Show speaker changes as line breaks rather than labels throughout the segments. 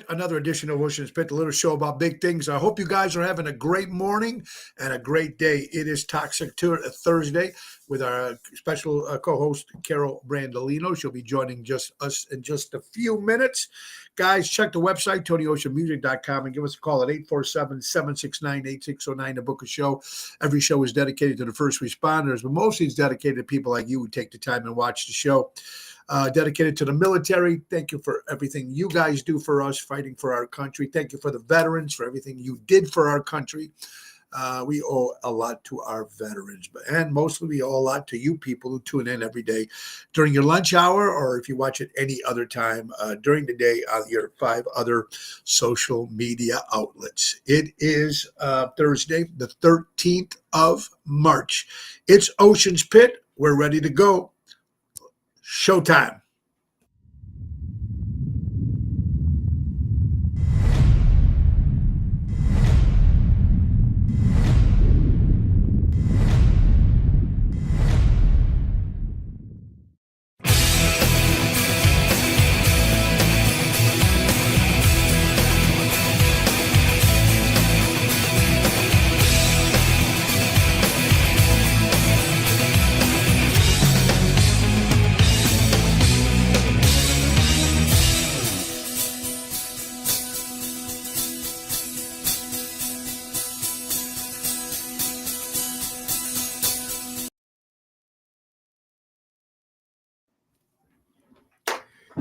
another edition of Ocean's Pit, the little show about big things. I hope you guys are having a great morning and a great day. It is Toxic Thursday with our special co-host, Carol Brandolino. She'll be joining us in just a few minutes. Guys, check the website, TonyOceanMusic.com, and give us a call at 847-769-8609 to book a show. Every show is dedicated to the first responders, but mostly it's dedicated to people like you who take the time and watch the show. Dedicated to the military. Thank you for everything you guys do for us, fighting for our country. Thank you for the veterans, for everything you did for our country. We owe a lot to our veterans, and mostly we owe a lot to you people who tune in every day during your lunch hour, or if you watch it any other time during the day on your 5 other social media outlets. It is Thursday, the 13th of March. It's Ocean's Pit. We're ready to go. Showtime.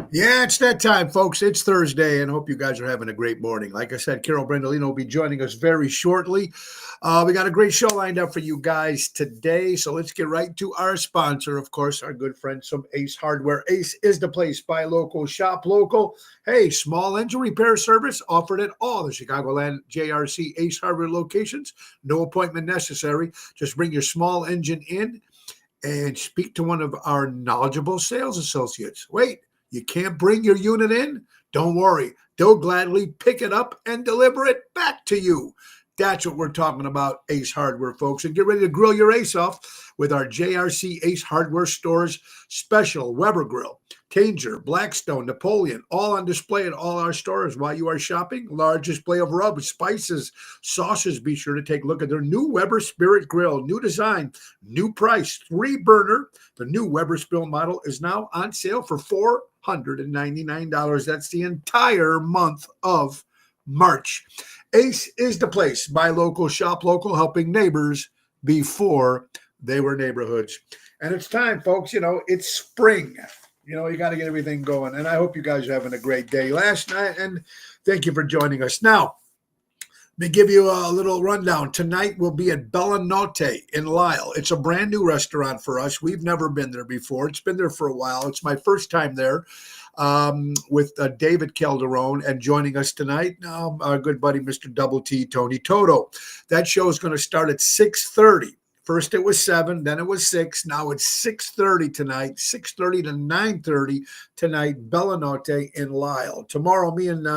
Yeah, it's that time, folks. It's Thursday, and hope you guys are having a great morning. Like I said, Carol Brandolino will be joining us very shortly. We got a great show lined up for you guys today, so let's get right to our sponsor, of course, our good friends from Ace Hardware. Ace is the place. Buy local, shop local. Hey, small engine repair service offered at all the Chicagoland JRC Ace Hardware locations. No appointment necessary. Just bring your small engine in and speak to one of our knowledgeable sales associates. Wait. You can't bring your unit in? Don't worry. They'll gladly pick it up and deliver it back to you. That's what we're talking about, Ace Hardware, folks. And get ready to grill your ace off with our JRC Ace Hardware stores special Weber Grill, Tanger, Blackstone, Napoleon, all on display at all our stores while you are shopping. Large display of rubs, spices, sauces. Be sure to take a look at their new Weber Spirit Grill. New design, new price, 3-burner. The new Weber Spirit model is now on sale for $499. That's the entire month of March. Ace is the place. Buy local, shop local, helping neighbors before they were neighborhoods. And it's time, folks. You know, it's spring. You know, you got to get everything going. And I hope you guys are having a great day last night. And thank you for joining us. Now, let me give you a little rundown. Tonight we'll be at Bella Notte in Lisle. It's a brand new restaurant for us. We've never been there before. It's been there for a while. It's my first time there. With David Calderon, and joining us tonight, our good buddy, Mr. Double T, Tony Toto. That show is going to start at 6:30. First it was 7, then it was 6. Now it's 6:30 tonight, 6:30 to 9:30 tonight, Bella Notte in Lisle. Tomorrow, me and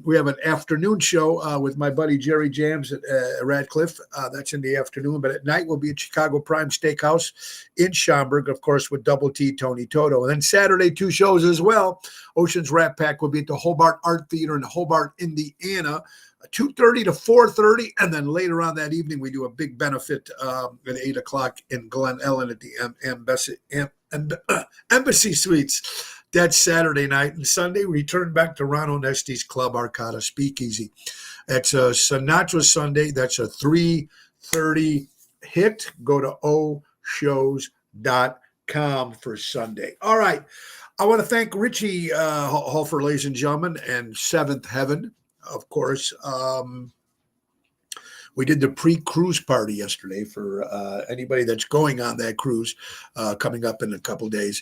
we have an afternoon show with my buddy Jerry Jams at Radcliffe. That's in the afternoon. But at night, we'll be at Chicago Prime Steakhouse in Schaumburg, of course, with Double T, Tony Toto. And then Saturday, 2 shows as well. Ocean's Rat Pack will be at the Hobart Art Theater in Hobart, Indiana, 2:30 to 4:30. And then later on that evening, we do a big benefit at 8 o'clock in Glen Ellen at the Embassy Suites. That's Saturday night. And Sunday, we return back to Ron Onesti's Club Arcata Speakeasy. That's a Sinatra Sunday. That's a 3:30 hit. Go to oshows.com for Sunday. All right. I want to thank Richie Hofer, ladies and gentlemen, and Seventh Heaven, of course. We did the pre-cruise party yesterday for anybody that's going on that cruise coming up in a couple days.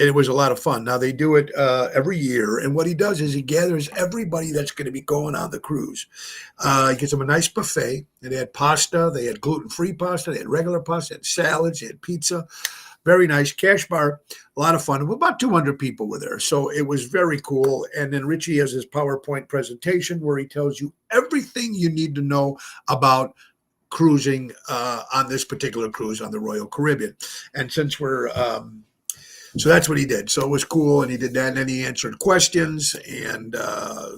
It was a lot of fun. Now, they do it every year, and what he does is he gathers everybody that's going to be going on the cruise. He gives them a nice buffet, and they had pasta, they had gluten-free pasta, they had regular pasta, they had salads, they had pizza. Very nice. Cash bar, a lot of fun. About 200 people were there, so it was very cool. And then Richie has his PowerPoint presentation where he tells you everything you need to know about cruising on this particular cruise on the Royal Caribbean. And since we're So that's what he did. So it was cool, and he did that. And then he answered questions, and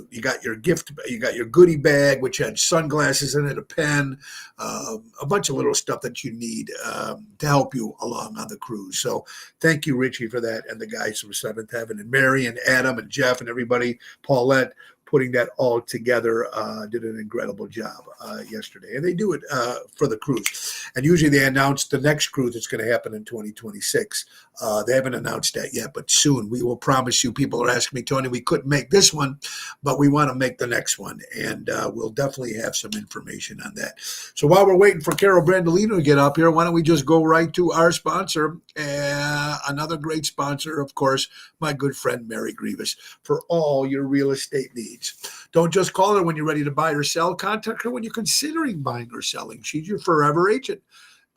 you got your gift, you got your goodie bag, which had sunglasses in it, a pen, a bunch of little stuff that you need to help you along on the cruise. So thank you, Richie, for that, and the guys from Seventh Heaven, and Mary, and Adam, and Jeff, and everybody, Paulette, putting that all together, did an incredible job yesterday. And they do it for the cruise. And usually they announce the next cruise that's going to happen in 2026. They haven't announced that yet, but soon. We will promise you. People are asking me, Tony, we couldn't make this one, but we want to make the next one. And we'll definitely have some information on that. So while we're waiting for Carol Brandolino to get up here, why don't we just go right to our sponsor, another great sponsor, of course, my good friend Mary Grievous, for all your real estate needs. Don't just call her when you're ready to buy or sell. Contact her when you're considering buying or selling. She's your forever agent.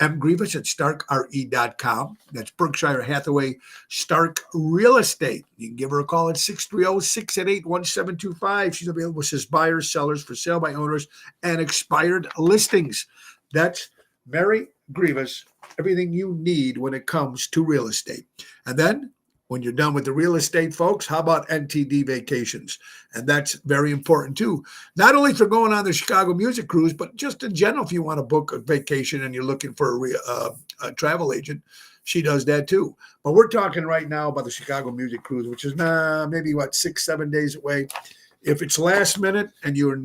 M. Grievous at starkre.com. That's Berkshire Hathaway Stark Real Estate. You can give her a call at 630-688-1725. She's available as buyers, sellers, for sale by owners, and expired listings. That's Mary Grievous. Everything you need when it comes to real estate. And then when you're done with the real estate, folks, how about NTD Vacations? And that's very important, too. Not only for going on the Chicago Music Cruise, but just in general, if you want to book a vacation and you're looking for a travel agent, she does that, too. But we're talking right now about the Chicago Music Cruise, which is maybe, 6-7 days away. If it's last minute and you're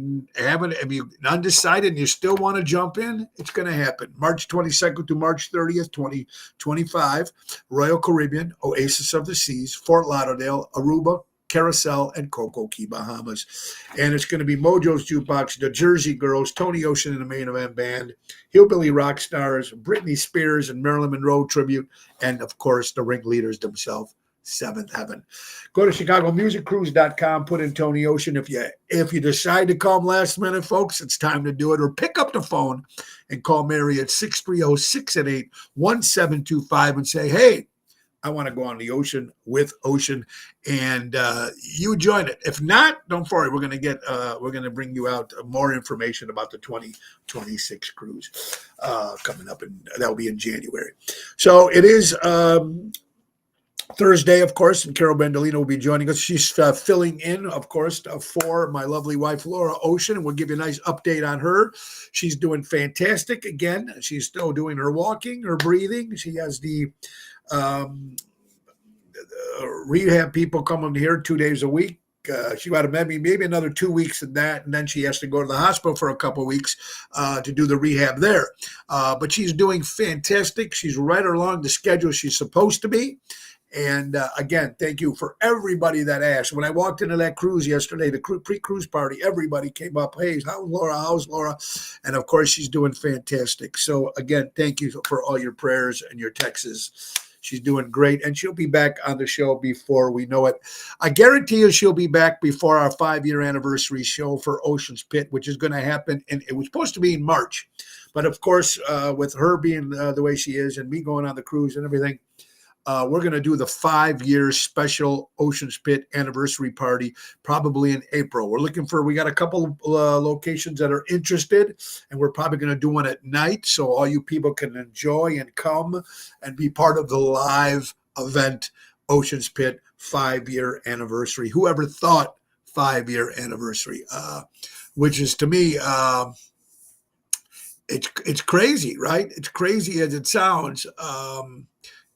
undecided and you still want to jump in, it's going to happen. March 22nd to March 30th, 2025, Royal Caribbean, Oasis of the Seas, Fort Lauderdale, Aruba, Carousel, and Coco Key, Bahamas. And it's going to be Mojo's Jukebox, the Jersey Girls, Tony Ocean and the Main Event Band, Hillbilly Rock Stars, Britney Spears and Marilyn Monroe tribute, and, of course, the ringleaders themselves. Seventh Heaven. Go to ChicagoMusicCruise.com, put in Tony Ocean. If you decide to come last minute, folks, it's time to do it. Or pick up the phone and call Mary at 630-688-1725 and say, hey, I want to go on the ocean with Ocean, and you join it. If not, don't worry. We're going to bring you out more information about the 2026 cruise coming up, and that'll be in January. So it is Thursday, of course, and Carol Brandolino will be joining us. She's filling in, of course, for my lovely wife, Laura Ocean, and we'll give you a nice update on her. She's doing fantastic. Again, she's still doing her walking, her breathing. She has the rehab people coming here 2 days a week. She got maybe another 2 weeks in that, and then she has to go to the hospital for a couple of weeks to do the rehab there. But she's doing fantastic. She's right along the schedule she's supposed to be. And again, thank you for everybody that asked. When I walked into that cruise yesterday, the pre-cruise party, everybody came up, hey, how's Laura? How's Laura? And of course, she's doing fantastic. So again, thank you for all your prayers and your texts. She's doing great, and she'll be back on the show before we know it. I guarantee you she'll be back before our 5-year anniversary show for Ocean's Pit, which is going to happen, and it was supposed to be in March. But of course, with her being the way she is and me going on the cruise and everything, we're going to do the 5-year special Ocean's Pit anniversary party probably in April. We got a couple locations that are interested, and we're probably going to do one at night so all you people can enjoy and come and be part of the live event, Ocean's Pit 5-year anniversary. Whoever thought 5-year anniversary, which is to me, it's crazy, right? It's crazy as it sounds.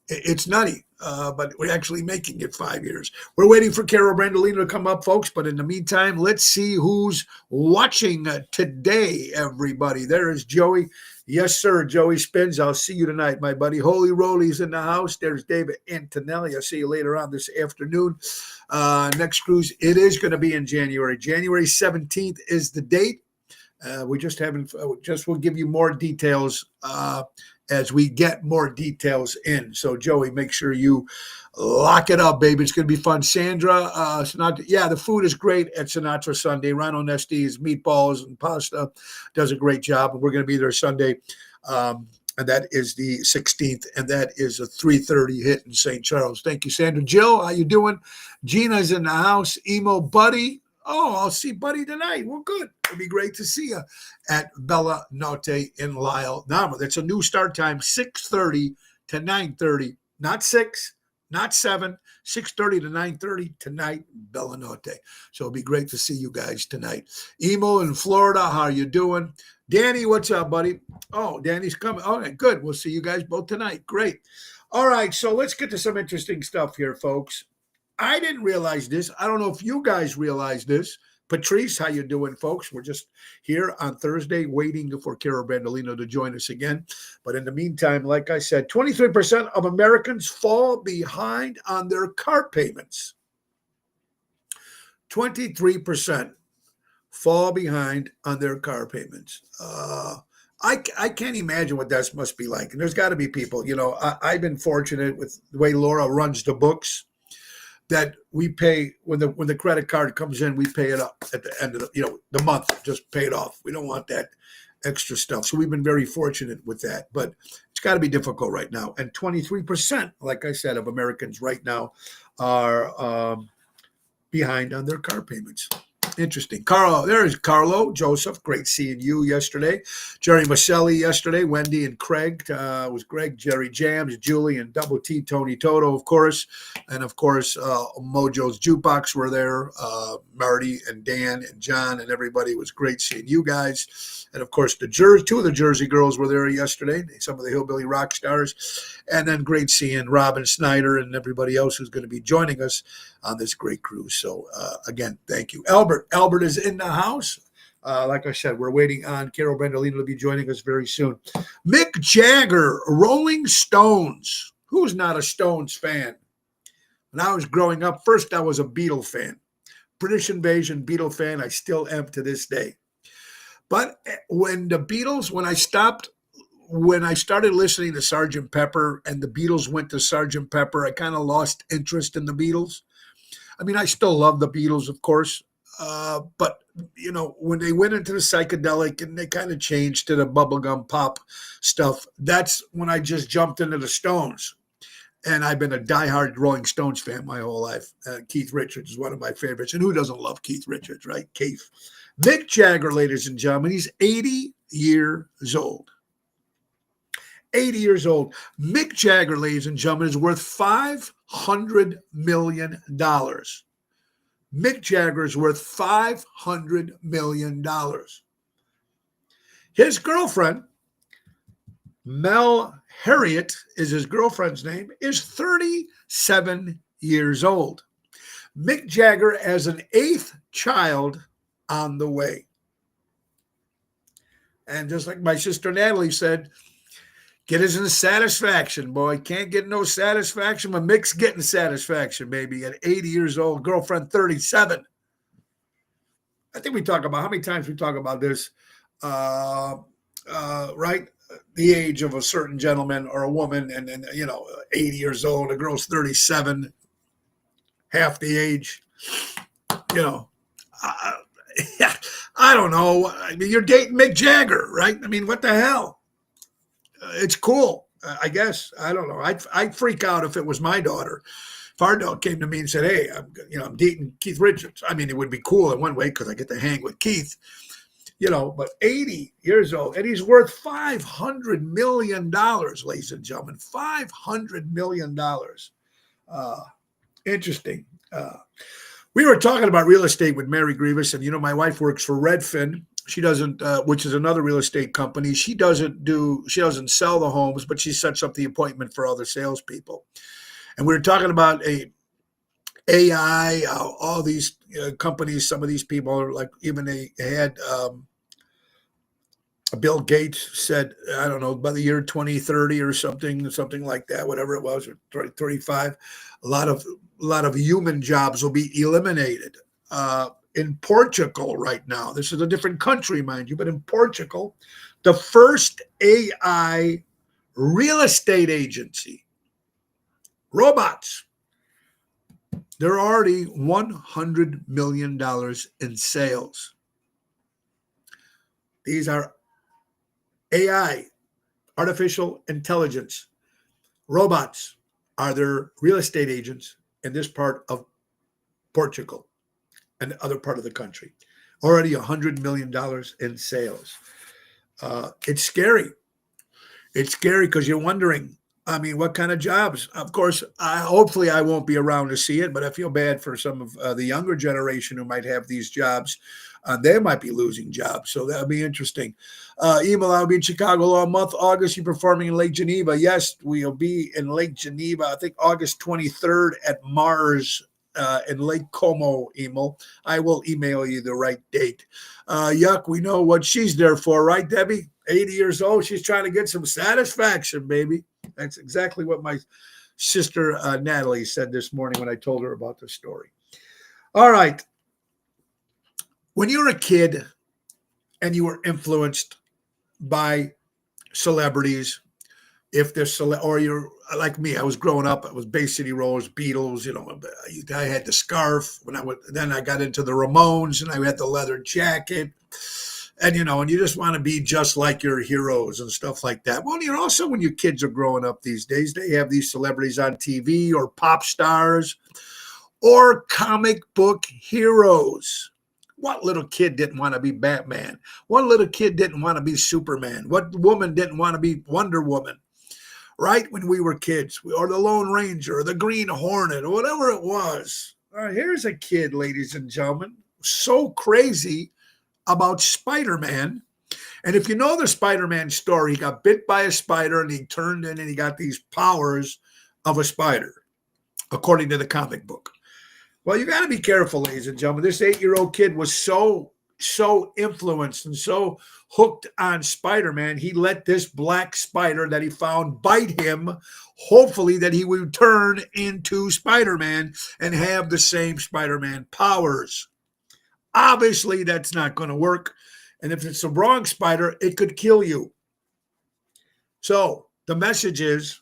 It's nutty, but we're actually making it 5 years. We're waiting for Carol Brandolino to come up, folks. But in the meantime, let's see who's watching today, everybody. There is Joey. Yes, sir, Joey Spins. I'll see you tonight, my buddy. Holy Roly's in the house. There's David Antonelli. I'll see you later on this afternoon. Next cruise, it is going to be in January. January 17th is the date. We'll give you more details as we get more details in. So, Joey, make sure you lock it up, baby. It's going to be fun. Sandra, Sinatra, the food is great at Sinatra Sunday. Rhino Nesti's meatballs and pasta does a great job. And we're going to be there Sunday. And that is the 16th, and that is a 3:30 hit in St. Charles. Thank you, Sandra. Jill, how you doing? Gina's in the house. Emo Buddy. Oh, I'll see Buddy tonight. Well, good. It'll be great to see you at Bella Notte in Lisle. Now, that's a new start time, 6:30 to 9:30. Not 6, not 7, 6:30 to 9:30 tonight, Bella Notte. So it'll be great to see you guys tonight. Emo in Florida, how are you doing? Danny, what's up, buddy? Oh, Danny's coming. All right, good. We'll see you guys both tonight. Great. All right, so let's get to some interesting stuff here, folks. I didn't realize this. I don't know if you guys realize this. Patrice, how you doing, folks? We're just here on Thursday waiting for Carol Brandolino to join us again. But in the meantime, like I said, 23% of Americans fall behind on their car payments. 23% fall behind on their car payments. I can't imagine what that must be like. And there's got to be people, I've been fortunate with the way Laura runs the books, that we pay when the credit card comes in, we pay it up at the end of the month, just pay it off. We don't want that extra stuff. So we've been very fortunate with that, but it's got to be difficult right now. And 23%, like I said, of Americans right now are behind on their car payments. Interesting. Carlo, there's Carlo Joseph. Great seeing you yesterday. Jerry Maselli yesterday. Wendy and Craig. Was Greg, Jerry Jams, Julie, and Double T, Tony Toto, of course. And, of course, Mojo's Jukebox were there. Marty and Dan and John and everybody. It was great seeing you guys. And, of course, two of the Jersey girls were there yesterday. Some of the Hillbilly Rock Stars. And then great seeing Robin Snyder and everybody else who's going to be joining us on this great cruise. So, again, thank you. Albert is in the house. Like I said, we're waiting on Carol Brandolino to be joining us very soon. Mick Jagger, Rolling Stones. Who's not a Stones fan? When I was growing up, first I was a Beatle fan. British Invasion Beatle fan. I still am to this day. But when I started listening to Sgt. Pepper and the Beatles went to Sgt. Pepper, I kind of lost interest in the Beatles. I mean, I still love the Beatles, of course. But, when they went into the psychedelic and they kind of changed to the bubblegum pop stuff, that's when I just jumped into the Stones. And I've been a diehard Rolling Stones fan my whole life. Keith Richards is one of my favorites. And who doesn't love Keith Richards, right? Keith. Mick Jagger, ladies and gentlemen, he's 80 years old. 80 years old. Mick Jagger, ladies and gentlemen, is worth $500 million. Mick Jagger is worth $500 million. His girlfriend, Mel Harriet is his girlfriend's name, is 37 years old. Mick Jagger has an 8th child on the way. And just like my sister Natalie said, get us in satisfaction, boy. Can't get no satisfaction, but Mick's getting satisfaction, baby. At 80 years old, girlfriend 37. I think we talk about how many times we talk about this, right? The age of a certain gentleman or a woman, and 80 years old, a girl's 37, half the age. I don't know. I mean, you're dating Mick Jagger, right? I mean, what the hell? It's cool, I guess. I don't know. I'd freak out if it was my daughter. If our dog came to me and said, "Hey, I'm dating Keith Richards." I mean, it would be cool in one way because I get to hang with Keith, But 80 years old, and he's worth $500 million, ladies and gentlemen. $500 million. Interesting. We were talking about real estate with Mary Grievous, and my wife works for Redfin. She doesn't, which is another real estate company. She doesn't sell the homes, but she sets up the appointment for other salespeople. And we were talking about AI, all these companies. Some of these people are like, even they had Bill Gates said, I don't know, by the year 2030 or something like that, whatever it was, or 2035, a lot of human jobs will be eliminated. In Portugal right now, this is a different country, mind you, but in Portugal, the first AI real estate agency, robots, they're already $100 million in sales. These are AI, artificial intelligence. Robots are their real estate agents in this part of Portugal and the other part of the country. Already $100 million in sales. It's scary. It's scary because you're wondering, I mean, what kind of jobs? Of course, hopefully I won't be around to see it, but I feel bad for some of the younger generation who might have these jobs. They might be losing jobs, so that'll be interesting. Emil, I'll be in Chicago all month. August, you're performing in Lake Geneva. Yes, we'll be in Lake Geneva, I think August 23rd at Mars in Lake Como, Emil. I will email you the right date. Yuck, we know what she's there for, right, Debbie? 80 years old. She's trying to get some satisfaction, baby. That's exactly what my sister Natalie said this morning when I told her about the story. All right. When you're a kid and you were influenced by celebrities, if there's or you're like me, I was growing up, it was Bay City Rollers, Beatles, I had the scarf then I got into the Ramones and I had the leather jacket. And, and you just want to be just like your heroes and stuff like that. Well, also when your kids are growing up these days, they have these celebrities on TV or pop stars or comic book heroes. What little kid didn't want to be Batman? What little kid didn't want to be Superman? What woman didn't want to be Wonder Woman? Right when we were kids, or the Lone Ranger, or the Green Hornet, or whatever it was. All right, here's a kid, ladies and gentlemen, so crazy about Spider-Man. And if you know the Spider-Man story, he got bit by a spider and he turned in and he got these powers of a spider, according to the comic book. Well, you got to be careful, ladies and gentlemen. This 8-year-old kid was so influenced and so hooked on Spider-Man, he let this black spider that he found bite him, hopefully that he would turn into Spider-Man and have the same Spider-Man powers. Obviously, that's not going to work. And if it's the wrong spider, it could kill you. So the message is,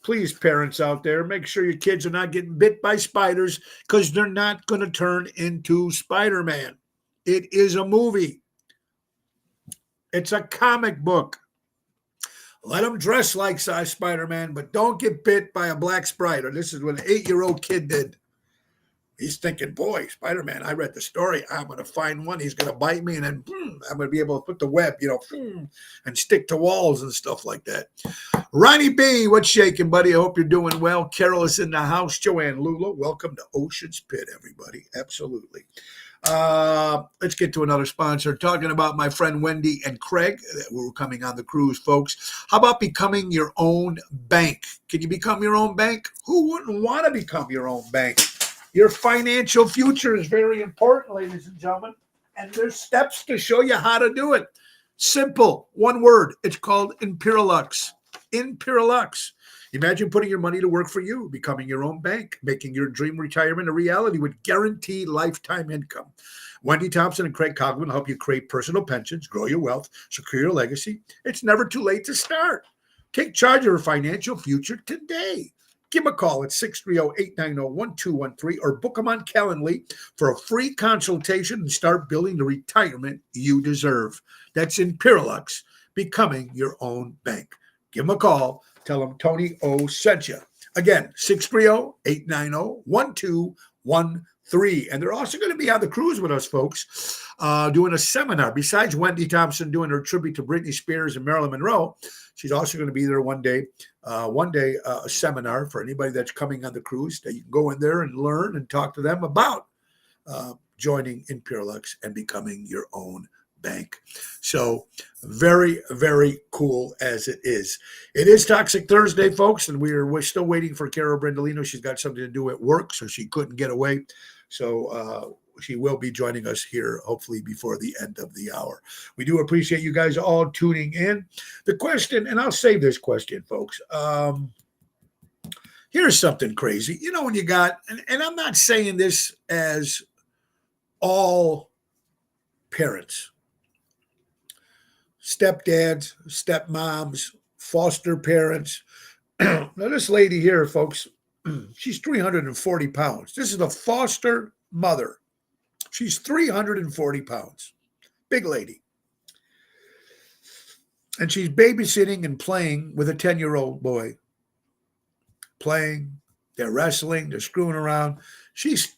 please, parents out there, make sure your kids are not getting bit by spiders because they're not going to turn into Spider-Man. It is a movie. It's a comic book. Let them dress like Spider-Man, but don't get bit by a black spider. This is what an 8-year-old kid did. He's thinking, boy, Spider-Man, I read the story. I'm going to find one. He's going to bite me, and then I'm going to be able to put the web, and stick to walls and stuff like that. Ronnie B, what's shaking, buddy? I hope you're doing well. Carol is in the house. Joanne Lula, welcome to Ocean's Pit, everybody. Absolutely. Let's get to another sponsor. Talking about my friend Wendy and Craig who are coming on the cruise, folks. How about becoming your own bank? Can you become your own bank? Who wouldn't want to become your own bank? Your financial future is very important, ladies and gentlemen, and there's steps to show you how to do it. Simple, one word. It's called Imperialux. Imperialux. Imagine putting your money to work for you, becoming your own bank, making your dream retirement a reality with guaranteed lifetime income. Wendy Thompson and Craig Cogman help you create personal pensions, grow your wealth, secure your legacy. It's never too late to start. Take charge of your financial future today. Give them a call at 630-890-1213 or book them on Calendly for a free consultation and start building the retirement you deserve. That's Imperialux, becoming your own bank. Give them a call. Tell them Tony O sent you. Again, 630-890-1213. And they're also going to be on the cruise with us, folks, doing a seminar. Besides Wendy Thompson doing her tribute to Britney Spears and Marilyn Monroe, she's also going to be there one day, a seminar for anybody that's coming on the cruise that you can go in there and learn and talk to them about joining Imperialux and becoming your own bank. So very, very cool as it is. It is Toxic Thursday, folks, and we're still waiting for Carol Brendolino. She's got something to do at work, so she couldn't get away. So she will be joining us here, hopefully before the end of the hour. We do appreciate you guys all tuning in. The question, and I'll save this question, folks. Here's something crazy. When you got, and I'm not saying this as all parents, stepdads, stepmoms, foster parents. Now, this lady here, folks, she's 340 pounds. This is a foster mother. She's 340 pounds. Big lady. And she's babysitting and playing with a 10-year-old boy. Playing, they're wrestling, they're screwing around. She sits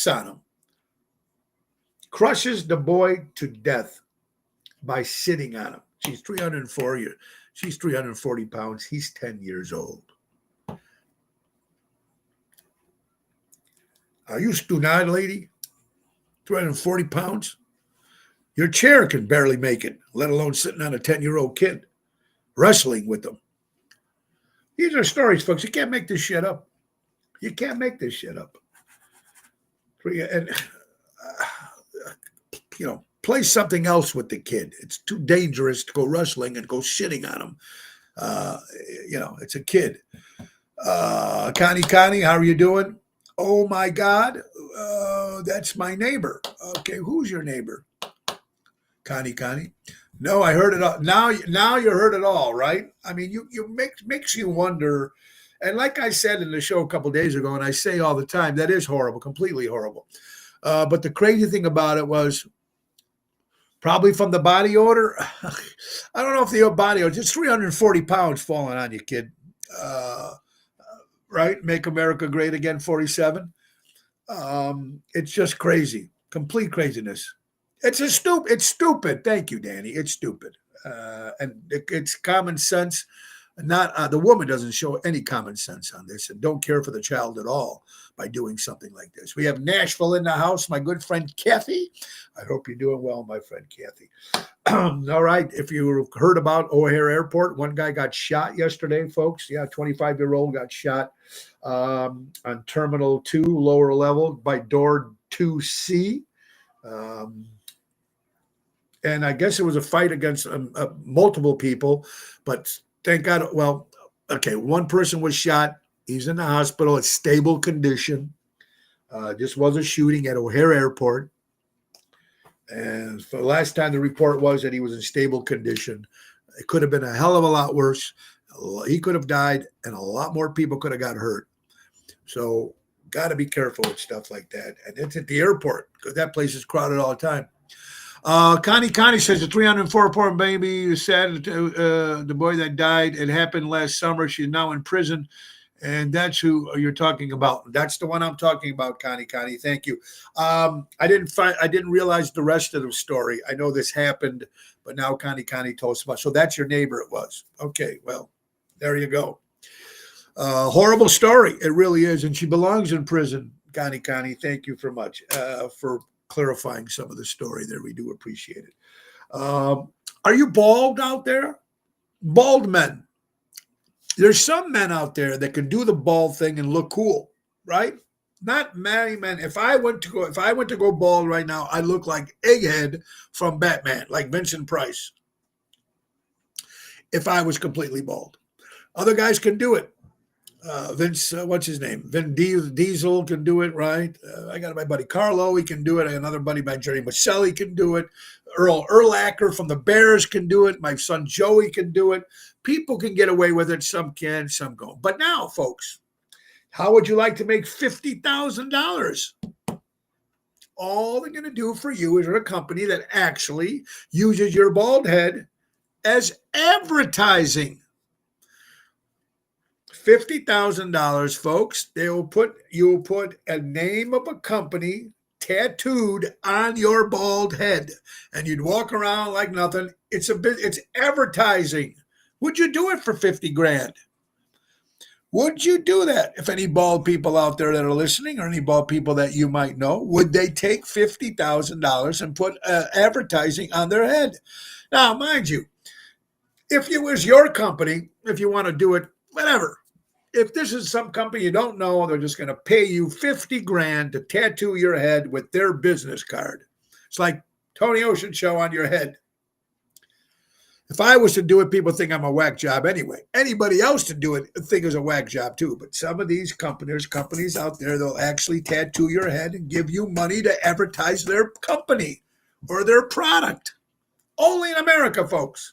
on him. Crushes the boy to death by sitting on him. She's 304 years. She's 340 pounds. He's 10 years old. Are you stunad, lady? 340 pounds? Your chair can barely make it, let alone sitting on a 10-year-old kid, wrestling with them. These are stories, folks. You can't make this shit up. You can't make this shit up. And, play something else with the kid. It's too dangerous to go wrestling and go shitting on him. It's a kid. Connie, how are you doing? Oh, my God. That's my neighbor. Okay, who's your neighbor? Connie. No, I heard it all. Now you heard it all, right? I mean, makes you wonder. And like I said in the show a couple of days ago, and I say all the time, that is horrible, completely horrible. But the crazy thing about it was probably from the body odor. I don't know if the body odor, just 340 pounds falling on you, kid. Right? Make America Great Again, 47. It's just crazy, complete craziness. It's stupid. Thank you, Danny. It's stupid. And it's common sense. Not the woman doesn't show any common sense on this and don't care for the child at all by doing something like this. We have Nashville in the house, my good friend Kathy. I hope you're doing well, my friend Kathy. All right. If you heard about O'Hare Airport, one guy got shot yesterday, folks. Yeah, 25-year-old got shot on Terminal 2, lower level by door 2C. And I guess it was a fight against multiple people, but thank God. Well, okay, one person was shot. He's in the hospital in stable condition. This was a shooting at O'Hare Airport. And for the last time the report was that he was in stable condition. It could have been a hell of a lot worse. He could have died, and a lot more people could have got hurt. So got to be careful with stuff like that. And it's at the airport because that place is crowded all the time. Connie says the 304-pound baby said the boy that died. It happened last summer. She's now in prison, and that's who you're talking about. That's the one I'm talking about, Connie. Thank you. I didn't realize the rest of the story. I know this happened, but now Connie told us about. So that's your neighbor. It was okay. Well, there you go. Horrible story. It really is, and she belongs in prison. Connie, thank you for much for clarifying some of the story there. We do appreciate it. Are you bald out there? Bald men. There's some men out there that can do the bald thing and look cool, right? Not many men. If I went to go bald right now, I look like Egghead from Batman, like Vincent Price. If I was completely bald. Other guys can do it. Vince, what's his name? Vin Diesel can do it, right? I got my buddy Carlo, he can do it. Another buddy by Jerry Maselli can do it. Earl Urlacher from the Bears can do it. My son Joey can do it. People can get away with it. Some can, some don't. But now, folks, how would you like to make $50,000? All they're going to do for you is a company that actually uses your bald head as advertising. $50,000, folks. You'll put a name of a company tattooed on your bald head, and you'd walk around like nothing. It's advertising. Would you do it for 50 grand? Would you do that? If any bald people out there that are listening, or any bald people that you might know, would they take $50,000 and put advertising on their head? Now, mind you, if it was your company, if you want to do it, whatever. If this is some company you don't know, they're just going to pay you 50 grand to tattoo your head with their business card. It's like Tony Ocean show on your head. If I was to do it, people think I'm a whack job anyway. Anybody else to do it think is a whack job too. But some of these companies out there, they'll actually tattoo your head and give you money to advertise their company or their product. Only in America, folks.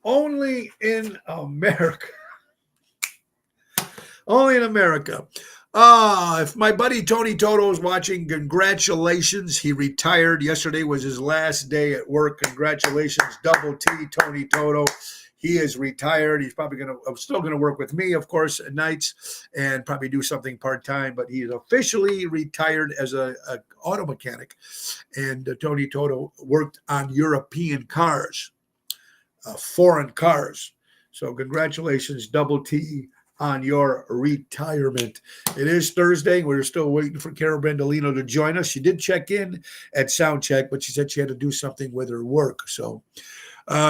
Only in America. Only in America. If my buddy Tony Toto is watching, congratulations. He retired. Yesterday was his last day at work. Congratulations, Double T, Tony Toto. He is retired. He's probably still going to work with me, of course, at nights and probably do something part-time, but he is officially retired as an auto mechanic. And Tony Toto worked on European cars, foreign cars. So congratulations, Double T, on your retirement. It is Thursday. We're still waiting for Carol Brandolino to join us. She did check in at sound check, but she said she had to do something with her work. So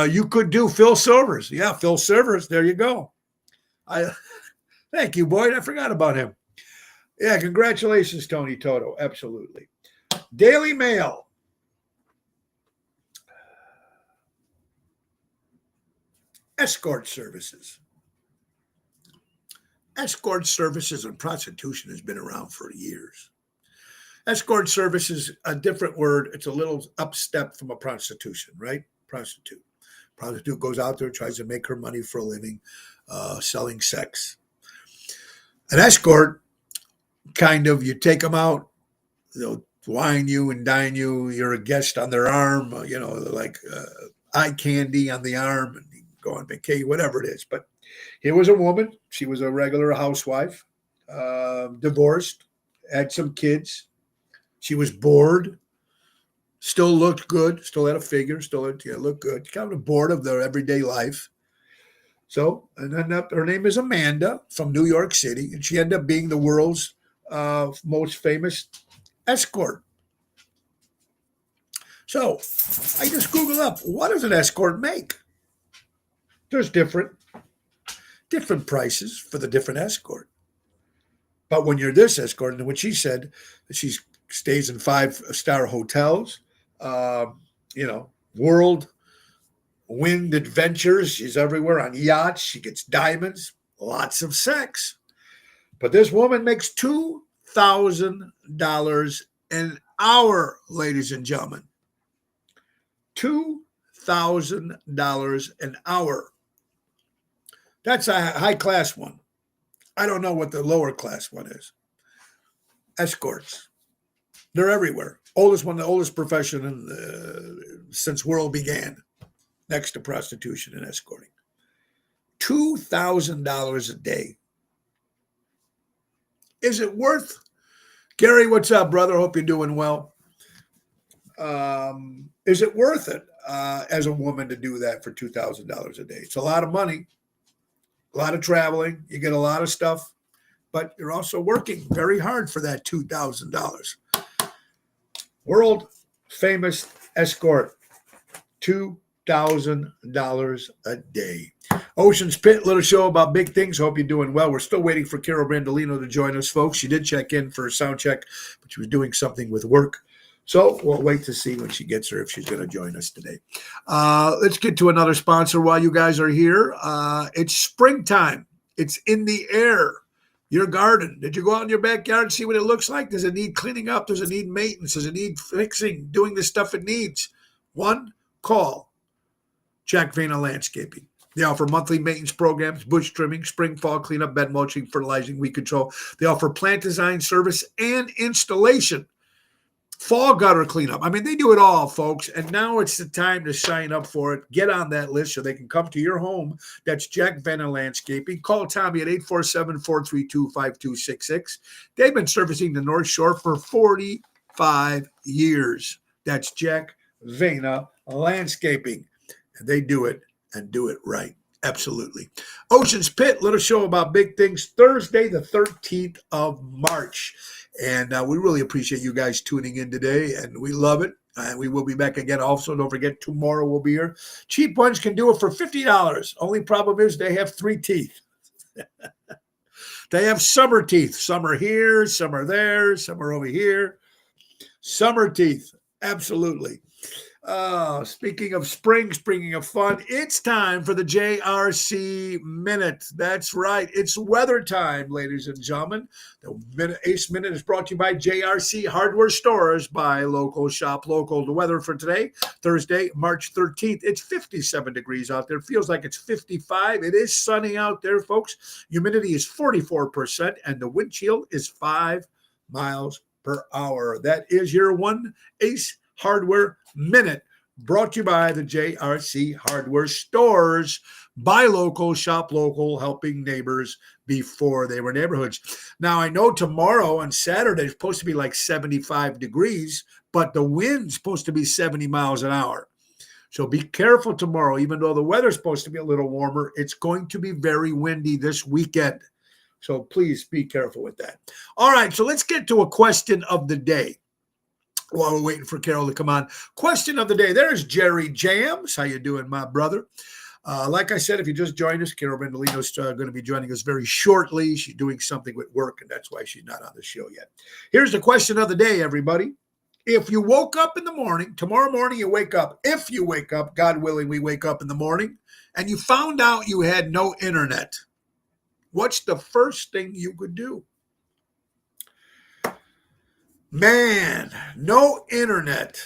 you could do Phil Silvers. Yeah, Phil Silvers. There you go. Thank you, Boyd. I forgot about him. Yeah, congratulations, Tony Toto. Absolutely. Daily Mail. Escort services. Escort services and prostitution has been around for years. Escort service is a different word. It's a little upstep from a prostitution, right? Prostitute. Prostitute goes out there, tries to make her money for a living, selling sex. An escort, kind of, you take them out, they'll wine you and dine you. You're a guest on their arm, like eye candy on the arm, and you go on vacation, whatever it is. But here was a woman. She was a regular housewife, divorced, had some kids. She was bored, still looked good, still had a figure, still looked good. Kind of bored of their everyday life. So, and then her name is Amanda from New York City, and she ended up being the world's most famous escort. So, I just Googled up, what does an escort make? There's different prices for the different escort. But when you're this escort, and what she said, she stays in 5-star hotels, world wind adventures. She's everywhere on yachts. She gets diamonds, lots of sex. But this woman makes $2,000 an hour, ladies and gentlemen. $2,000 an hour. That's a high class one. I don't know what the lower class one is. Escorts. They're everywhere. The oldest profession since world began, next to prostitution and escorting. $2,000 a day. Is it worth? Gary, what's up, brother? Hope you're doing well. Is it worth it as a woman to do that for $2,000 a day? It's a lot of money, a lot of traveling. You get a lot of stuff, but you're also working very hard for that $2,000. World famous escort, $2,000 a day. Ocean's Pit, little show about big things. Hope you're doing well. We're still waiting for Carol Brandolino to join us, folks. She did check in for a sound check, but she was doing something with work. So we'll wait to see when she gets her if she's going to join us today. Let's get to another sponsor while you guys are here. It's springtime. It's in the air. Your garden. Did you go out in your backyard and see what it looks like? Does it need cleaning up? Does it need maintenance? Does it need fixing? Doing the stuff it needs? One call. Jack Vena Landscaping. They offer monthly maintenance programs, bush trimming, spring, fall cleanup, bed mulching, fertilizing, weed control. They offer plant design service and installation. Fall gutter cleanup. I mean, they do it all, folks. And now it's the time to sign up for it. Get on that list so they can come to your home. That's Jack Vena Landscaping. Call Tommy at 847-432-5266. They've been servicing the North Shore for 45 years. That's Jack Vena Landscaping. And they do it and do it right. Absolutely. Ocean's Pit, little show about big things, Thursday, the 13th of March. And we really appreciate you guys tuning in today, and we love it. We will be back again. Also, don't forget, tomorrow we'll be here. Cheap ones can do it for $50. Only problem is they have 3 teeth. They have summer teeth. Some are here, some are there, some are over here. Summer teeth. Absolutely. Speaking of spring, speaking of fun, it's time for the JRC Minute. That's right. It's weather time, ladies and gentlemen. The Ace Minute is brought to you by JRC Hardware Stores. Buy local, shop local. The weather for today, Thursday, March 13th. It's 57 degrees out there. Feels like it's 55. It is sunny out there, folks. Humidity is 44%, and the wind chill is 5 miles per hour. That is your one Ace Hardware Minute, brought to you by the JRC Hardware Stores. Buy local, shop local, helping neighbors before they were neighborhoods. Now, I know tomorrow on Saturday it's supposed to be like 75 degrees, but the wind's supposed to be 70 miles an hour. So be careful tomorrow. Even though the weather's supposed to be a little warmer, it's going to be very windy this weekend. So please be careful with that. All right, so let's get to a question of the day while we're waiting for Carol to come on. Question of the day. There's Jerry Jams. How you doing, my brother? Like I said, if you just joined us, Carol Brandolino's going to be joining us very shortly. She's doing something with work, and that's why she's not on the show yet. Here's the question of the day, everybody. If you woke up in the morning, tomorrow morning you wake up, if you wake up, God willing, we wake up in the morning, and you found out you had no internet, what's the first thing you could do? Man, no internet.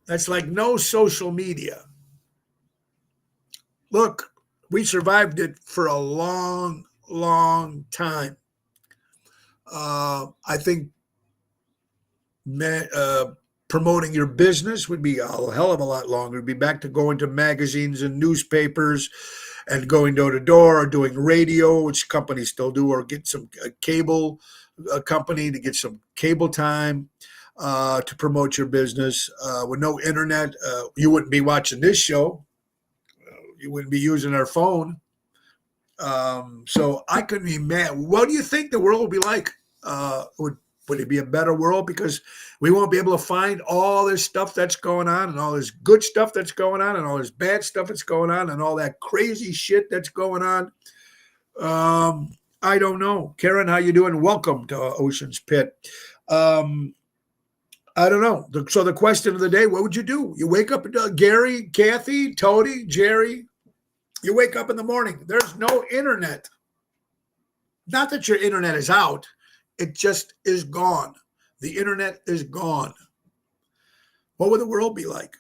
That's like no social media. Look, we survived it for a long, long time. I think promoting your business would be a hell of a lot longer. It'd be back to going to magazines and newspapers and going door to door or doing radio, which companies still do, or get some cable company to get some cable time to promote your business. With no internet, you wouldn't be watching this show. You wouldn't be using our phone. So I couldn't imagine. What do you think the world would be like? Would it be a better world? Because we won't be able to find all this stuff that's going on and all this good stuff that's going on and all this bad stuff that's going on and all that crazy shit that's going on. I don't know. Karen, how you doing? Welcome to Ocean's Pit. I don't know. So the question of the day, what would you do? You wake up, Gary, Kathy, Tody, Jerry, you wake up in the morning. There's no internet. Not that your internet is out. It just is gone. The internet is gone. What would the world be like?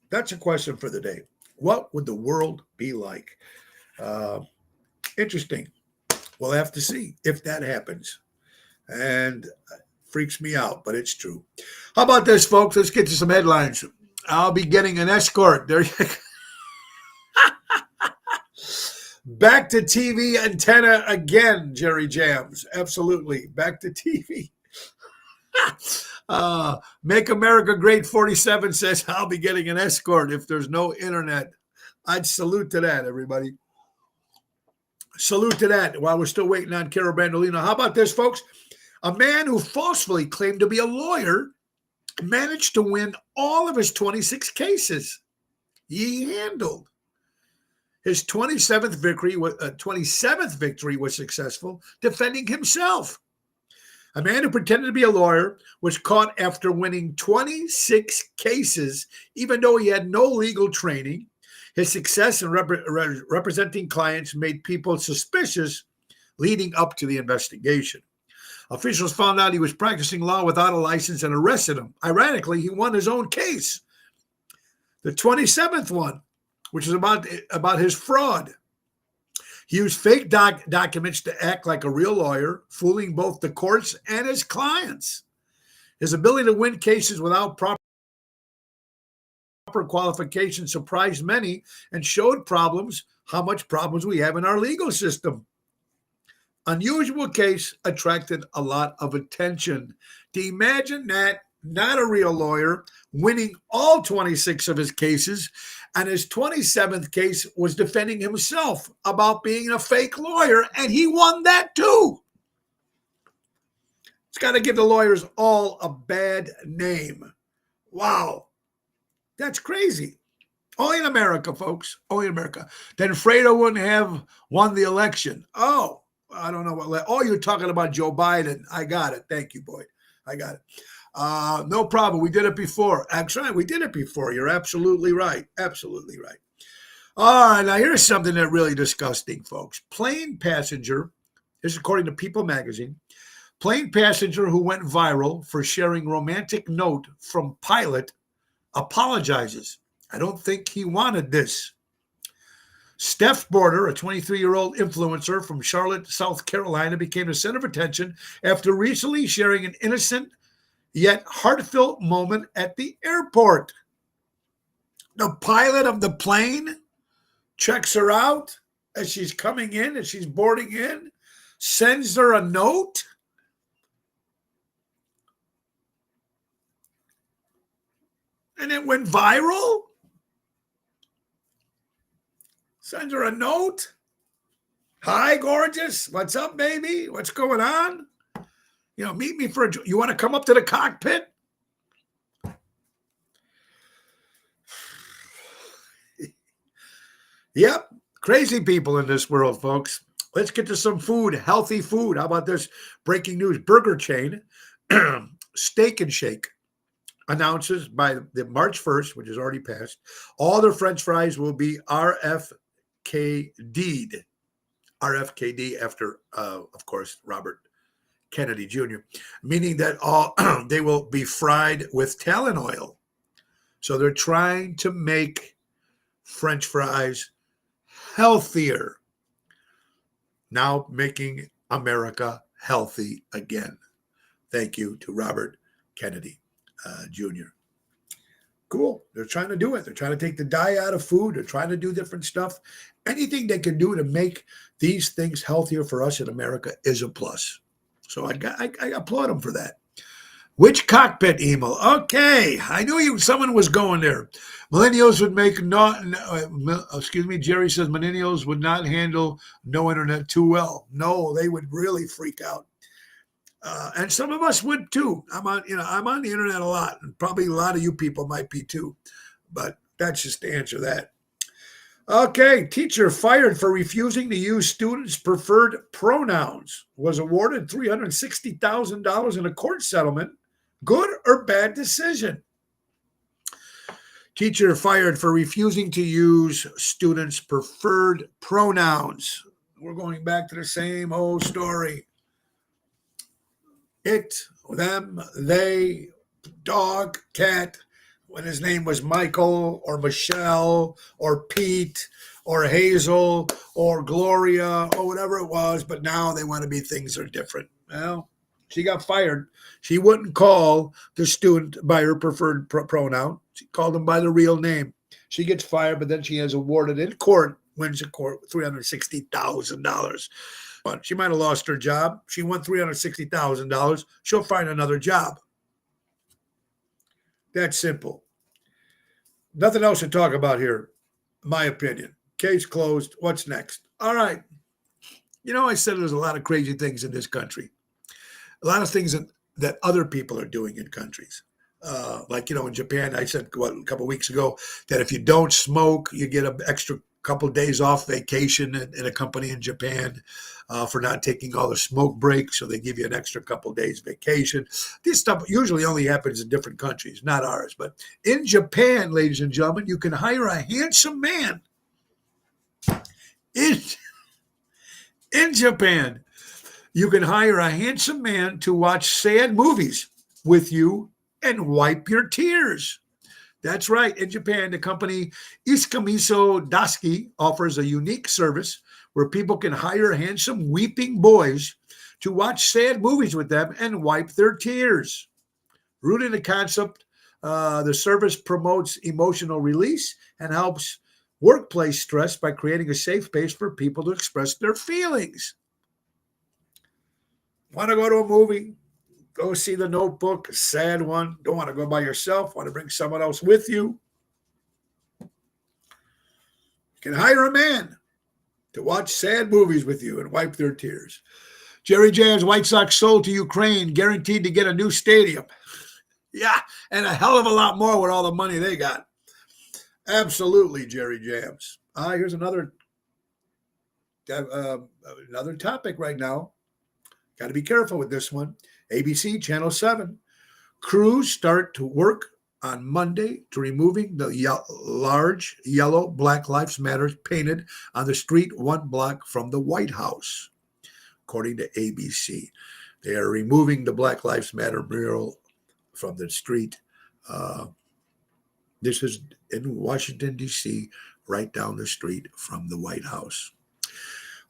That's a question for the day. What would the world be like? Interesting. We'll have to see if that happens. And freaks me out, but it's true. How about this, folks? Let's get to some headlines. I'll be getting an escort. There you go. Back to TV antenna again, Jerry Jams. Absolutely. Back to TV. Make America Great 47 says, I'll be getting an escort if there's no internet. I'd salute to that, everybody. Salute to that while we're still waiting on Carol Brandolino. How about this, folks? A man who falsely claimed to be a lawyer managed to win all of his 26 cases he handled. His 27th victory was successful, defending himself. A man who pretended to be a lawyer was caught after winning 26 cases, even though he had no legal training. His success in representing clients made people suspicious leading up to the investigation. Officials found out he was practicing law without a license and arrested him. Ironically, he won his own case. The 27th one, which is about his fraud. He used fake documents to act like a real lawyer, fooling both the courts and his clients. His ability to win cases without proper qualification surprised many and showed how much problems we have in our legal system. Unusual case attracted a lot of attention. To imagine that, not a real lawyer, winning all 26 of his cases, and his 27th case was defending himself about being a fake lawyer, and he won that too. It's got to give the lawyers all a bad name. Wow. That's crazy. Only in America, folks. Only in America. Then Fredo wouldn't have won the election. Oh, I don't know what. Oh, you're talking about Joe Biden. I got it. Thank you, Boyd. I got it. No problem. We did it before. Actually, we did it before. You're absolutely right. Absolutely right. All right. Now, here's something that really disgusting, folks. Plane passenger, this is according to People magazine, plane passenger who went viral for sharing romantic note from pilot apologizes. I don't think he wanted this. Steph Border, a 23-year-old influencer from Charlotte, South Carolina, became the center of attention after recently sharing an innocent yet heartfelt moment at the airport. The pilot of the plane checks her out as she's coming in, as she's boarding in, sends her a note. And it went viral. Send her a note. Hi, gorgeous. What's up, baby? What's going on? You know, meet me for you want to come up to the cockpit? Yep. Crazy people in this world, folks. Let's get to some food, healthy food. How about this breaking news? Burger chain Steak and Shake announces by the March 1st, which is already passed, all their French fries will be RFKD'd. RFKD after, of course, Robert Kennedy Jr., meaning that all they will be fried with talent oil. So they're trying to make French fries healthier. Now making America healthy again. Thank you to Robert Kennedy Jr. Cool. They're trying to do it. They're trying to take the dye out of food. They're trying to do different stuff. Anything they can do to make these things healthier for us in America is a plus. So I applaud them for that. Which cockpit email? Okay, I knew someone was going there. Millennials would Jerry says millennials would not handle no internet too well. No, they would really freak out. And some of us would too. I'm on the internet a lot, and probably a lot of you people might be too. But that's just to answer that. Okay, teacher fired for refusing to use students' preferred pronouns, was awarded $360,000 in a court settlement. Good or bad decision? Teacher fired for refusing to use students' preferred pronouns. We're going back to the same old story. It, them, they, dog, cat, when his name was Michael or Michelle or Pete or Hazel or Gloria or whatever it was, but now they want to be things are different. Well, she got fired. She wouldn't call the student by her preferred pronoun. She called him by the real name. She gets fired, but then she has awarded in court, wins in court, $360,000. But she might have lost her job. She won $360,000. She'll find another job. That's simple. Nothing else to talk about here, my opinion. Case closed. What's next? All right. You know, I said there's a lot of crazy things in this country. A lot of things that other people are doing in countries. Like, in Japan, I said a couple of weeks ago that if you don't smoke, you get an extra couple of days off vacation in a company in Japan for not taking all the smoke breaks. So they give you an extra couple of days vacation. This stuff usually only happens in different countries, not ours. But in Japan, ladies and gentlemen, you can hire a handsome man. In Japan, you can hire a handsome man to watch sad movies with you and wipe your tears. That's right. In Japan, the company Iskamiso Daski offers a unique service where people can hire handsome weeping boys to watch sad movies with them and wipe their tears. Rooted in the concept, the service promotes emotional release and helps workplace stress by creating a safe space for people to express their feelings. Want to go to a movie? Go see The Notebook, a sad one. Don't want to go by yourself. Want to bring someone else with you? You can hire a man to watch sad movies with you and wipe their tears. Jerry Jams, White Sox sold to Ukraine, guaranteed to get a new stadium. Yeah, and a hell of a lot more with all the money they got. Absolutely, Jerry Jams. Here's another topic right now. Got to be careful with this one. ABC Channel 7. Crews start to work on Monday to removing the large yellow Black Lives Matter painted on the street 1 block from the White House, according to ABC. They are removing the Black Lives Matter mural from the street. This is in Washington, D.C., right down the street from the White House.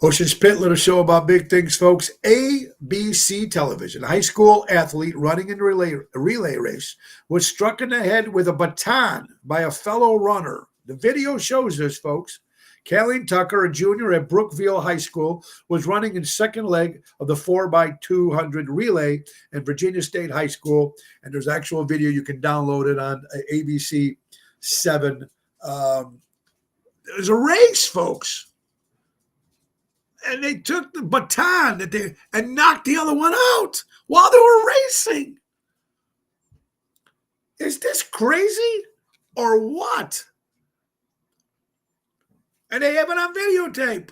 Ocean's Pit, little show about big things, folks. ABC Television, a high school athlete running in a relay race was struck in the head with a baton by a fellow runner. The video shows this, folks. Kalleen Tucker, a junior at Brookville High School, was running in second leg of the 4x200 relay in Virginia State High School. And there's actual video. You can download it on ABC 7 It was a race, folks. And they took the baton and knocked the other one out while they were racing. Is this crazy or what? And they have it on videotape.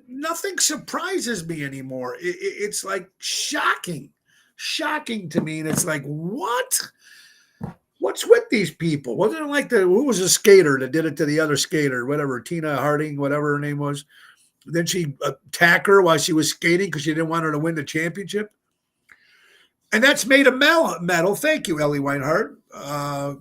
Nothing surprises me anymore. It's like shocking to me. And it's like, what? What's with these people? Wasn't it like who was a skater that did it to the other skater, whatever, Tina Harding, whatever her name was? Then she attacked her while she was skating because she didn't want her to win the championship. And that's made of metal. Thank you, Ellie Weinhardt.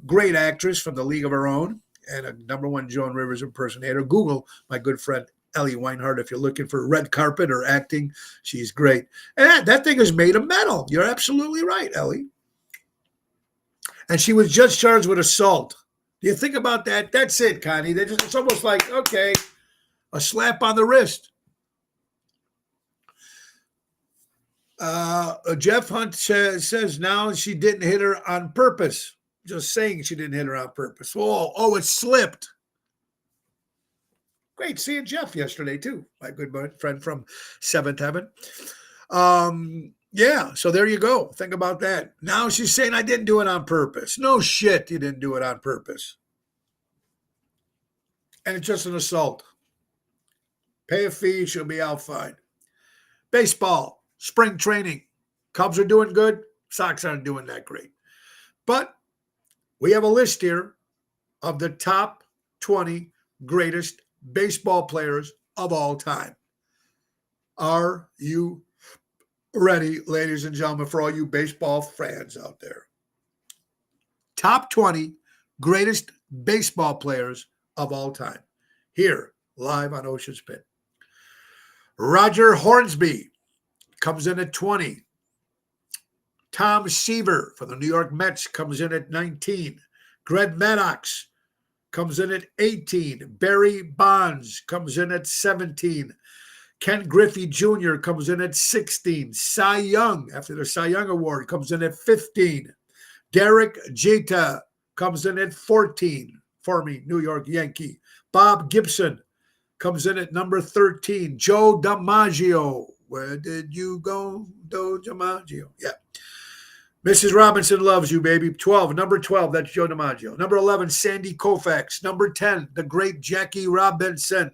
Great actress from The League of Her Own and a #1 Joan Rivers impersonator. Google my good friend Ellie Weinhardt if you're looking for red carpet or acting. She's great. And that thing is made of metal. You're absolutely right, Ellie. And she was just charged with assault. Do you think about that? That's it, Connie. It's almost like, okay, a slap on the wrist. Jeff Hunt says now she didn't hit her on purpose. Just saying she didn't hit her on purpose. Oh, it slipped. Great seeing Jeff yesterday, too. My good friend from Seventh Heaven. Yeah, so there you go. Think about that. Now she's saying I didn't do it on purpose. No shit, you didn't do it on purpose. And it's just an assault. Pay a fee, she'll be out fine. Baseball, spring training. Cubs are doing good. Sox aren't doing that great. But we have a list here of the top 20 greatest baseball players of all time. Are you ready, ladies and gentlemen, for all you baseball fans out there? Top 20 greatest baseball players of all time. Here, live on Ocean's Pit. Roger Hornsby comes in at 20. Tom Seaver for the New York Mets comes in at 19. Greg Maddux comes in at 18. Barry Bonds comes in at 17. Ken Griffey Jr. comes in at 16. Cy Young, after the Cy Young Award, comes in at 15. Derek Jeter comes in at 14, former New York Yankee. Bob Gibson comes in at number 13. Joe DiMaggio. Where did you go, Joe DiMaggio? Yeah. Mrs. Robinson loves you, baby. 12. Number 12, that's Joe DiMaggio. Number 11, Sandy Koufax. Number 10, the great Jackie Robinson.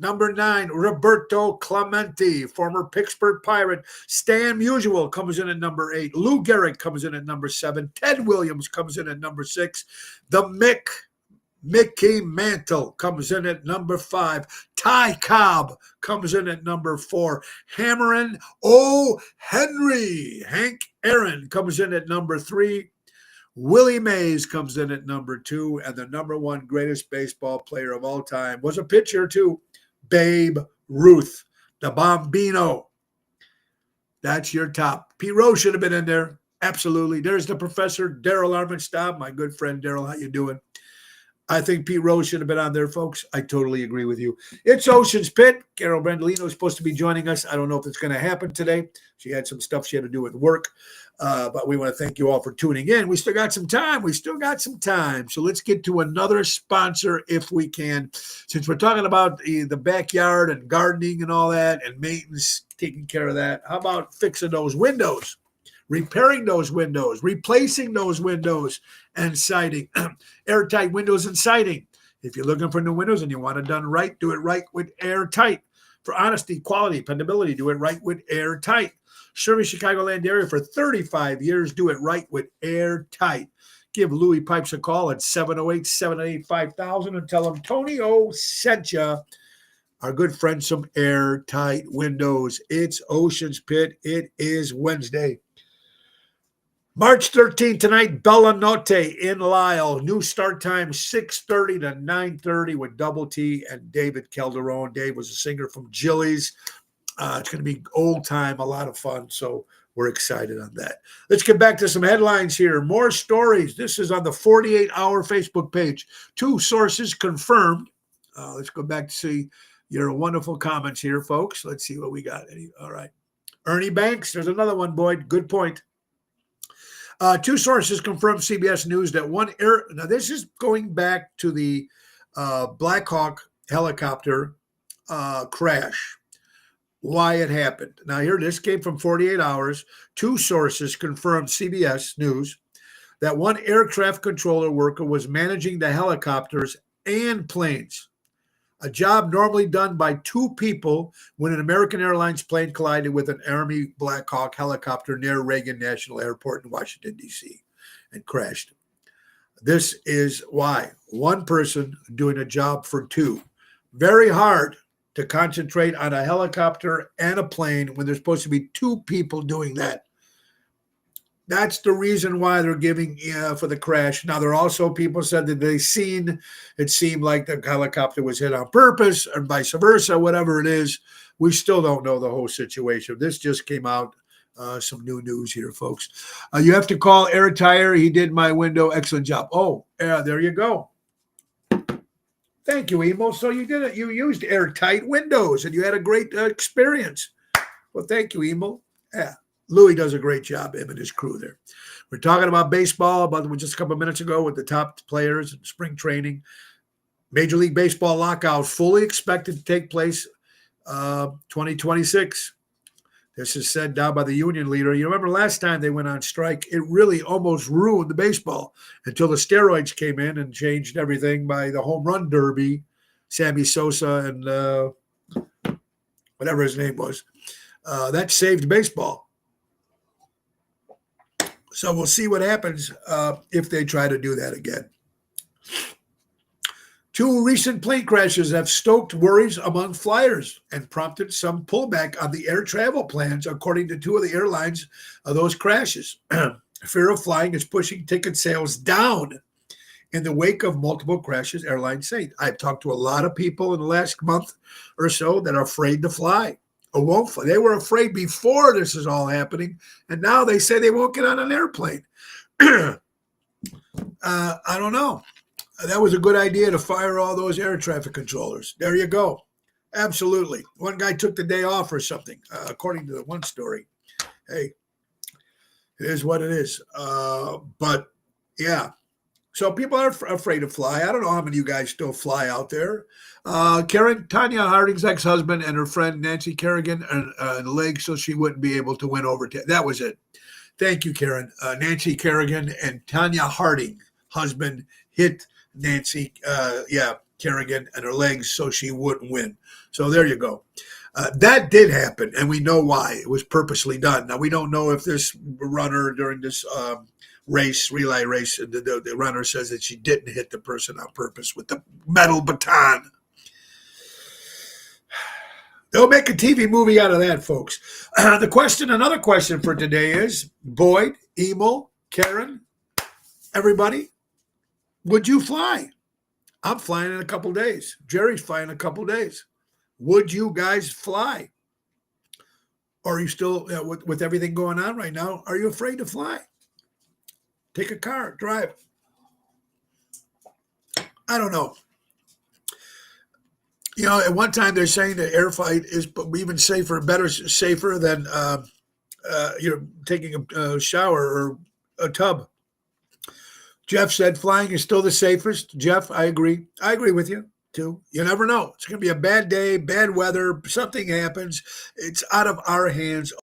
Number 9, Roberto Clemente, former Pittsburgh Pirate. Stan Musial comes in at number 8. Lou Gehrig comes in at number 7. Ted Williams comes in at number 6. The Mickey Mantle comes in at number 5. Ty Cobb comes in at number 4. Hammerin' O. Henry. Hank Aaron comes in at number 3. Willie Mays comes in at number 2. And the number 1 greatest baseball player of all time was a pitcher, too. Babe Ruth, the Bambino. That's your top. Pete Rose should have been in there. Absolutely. There's the professor, Daryl Armstrong, my good friend Daryl. How you doing? I think Pete Rose should have been on there, folks. I totally agree with you. It's Ocean's Pit. Carol Brandolino is supposed to be joining us. I don't know if it's going to happen today. She had some stuff she had to do with work. But we want to thank you all for tuning in. We still got some time. So let's get to another sponsor if we can. Since we're talking about the backyard and gardening and all that and maintenance, taking care of that, how about fixing those windows? Repairing those windows, replacing those windows and siding, airtight windows and siding. If you're looking for new windows and you want it done right, do it right with Airtight. For honesty, quality, dependability, do it right with Airtight. Service Chicagoland area for 35 years, do it right with Airtight. Give Louis Pipes a call at 708-788-5000 and tell him Tony O sent you. Our good friends from Airtight Windows. It's Ocean's Pit. It is Wednesday. March 13th tonight, Bella Notte in Lisle. New start time, 6:30 to 9:30 with Double T and David Calderon. Dave was a singer from Jilly's. It's going to be old time, a lot of fun. So we're excited on that. Let's get back to some headlines here. More stories. This is on the 48-hour Facebook page. 2 sources confirmed. Let's go back to see your wonderful comments here, folks. Let's see what we got. All right. Ernie Banks. There's another one, Boyd. Good point. 2 sources confirmed CBS News that now this is going back to the Black Hawk helicopter crash. Why it happened. Now, here, this came from 48 Hours. Two sources confirmed CBS News that one air traffic controller worker was managing the helicopters and planes, a job normally done by two people when an American Airlines plane collided with an Army Black Hawk helicopter near Reagan National Airport in Washington, D.C., and crashed. This is why. One person doing a job for two. Very hard to concentrate on a helicopter and a plane when there's supposed to be two people doing that. That's the reason why they're giving for the crash. Now, there are also people said that it seemed like the helicopter was hit on purpose or vice versa, whatever it is. We still don't know the whole situation. This just came out, some new news here, folks. You have to call Air Tire. He did my window. Excellent job. Oh, yeah, there you go. Thank you, Emo. So you did it. You used airtight windows, and you had a great experience. Well, thank you, Emo. Yeah, Louis does a great job, him and his crew there. We're talking about baseball about just a couple of minutes ago with the top players and spring training. Major League Baseball lockout fully expected to take place 2026. This is said now by the union leader. You remember last time they went on strike, it really almost ruined the baseball until the steroids came in and changed everything by the home run derby, Sammy Sosa and whatever his name was. That saved baseball. So we'll see what happens if they try to do that again. Two recent plane crashes have stoked worries among flyers and prompted some pullback on the air travel plans, according to two of the airlines of those crashes. Fear of flying is pushing ticket sales down in the wake of multiple crashes, airlines say. I've talked to a lot of people in the last month or so that are afraid to fly or won't fly. They were afraid before this is all happening, and now they say they won't get on an airplane. I don't know. That was a good idea to fire all those air traffic controllers. There you go. Absolutely. One guy took the day off or something, according to the one story. Hey, it is what it is. But, yeah. So people are afraid to fly. I don't know how many of you guys still fly out there. Tanya Harding's ex-husband and her friend Nancy Kerrigan and legs so she wouldn't be able to win over. That was it. Thank you, Karen. Nancy Kerrigan and Tanya Harding, husband, hit Nancy, Kerrigan and her legs so she wouldn't win. So there you go. That did happen, and we know why. It was purposely done. Now, we don't know if this runner during this relay race, the runner says that she didn't hit the person on purpose with the metal baton. They'll make a TV movie out of that, folks. Another question for today is, Boyd, Emil, Karen, everybody, would you fly? I'm flying in a couple days. Jerry's flying in a couple days. Would you guys fly? Or are you still, with everything going on right now, are you afraid to fly? Take a car, drive. I don't know. At one time they're saying that air flight is even safer than taking a shower or a tub. Jeff said flying is still the safest. Jeff, I agree. I agree with you, too. You never know. It's going to be a bad day, bad weather, something happens. It's out of our hands.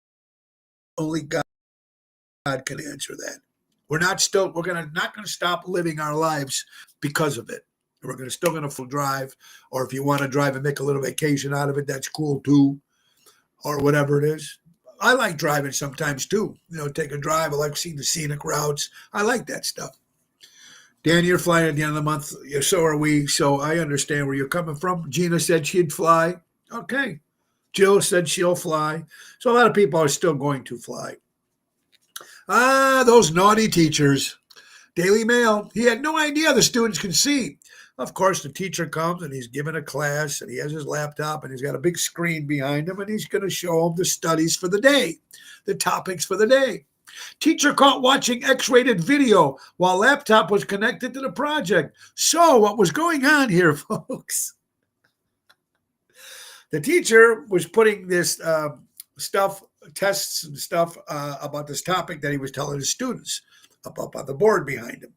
Only God can answer that. We're not going to stop living our lives because of it. We're still going to drive, or if you want to drive and make a little vacation out of it, that's cool, too, or whatever it is. I like driving sometimes, too. Take a drive. I like seeing the scenic routes. I like that stuff. Dan, you're flying at the end of the month. So are we. So I understand where you're coming from. Gina said she'd fly. Okay. Jill said she'll fly. So a lot of people are still going to fly. Those naughty teachers. Daily Mail. He had no idea the students can see. Of course, the teacher comes and he's giving a class and he has his laptop and he's got a big screen behind him and he's going to show them the studies for the day, the topics for the day. Teacher caught watching X-rated video while laptop was connected to the project. So what was going on here, folks? The teacher was putting this tests and stuff about this topic that he was telling his students up on the board behind him.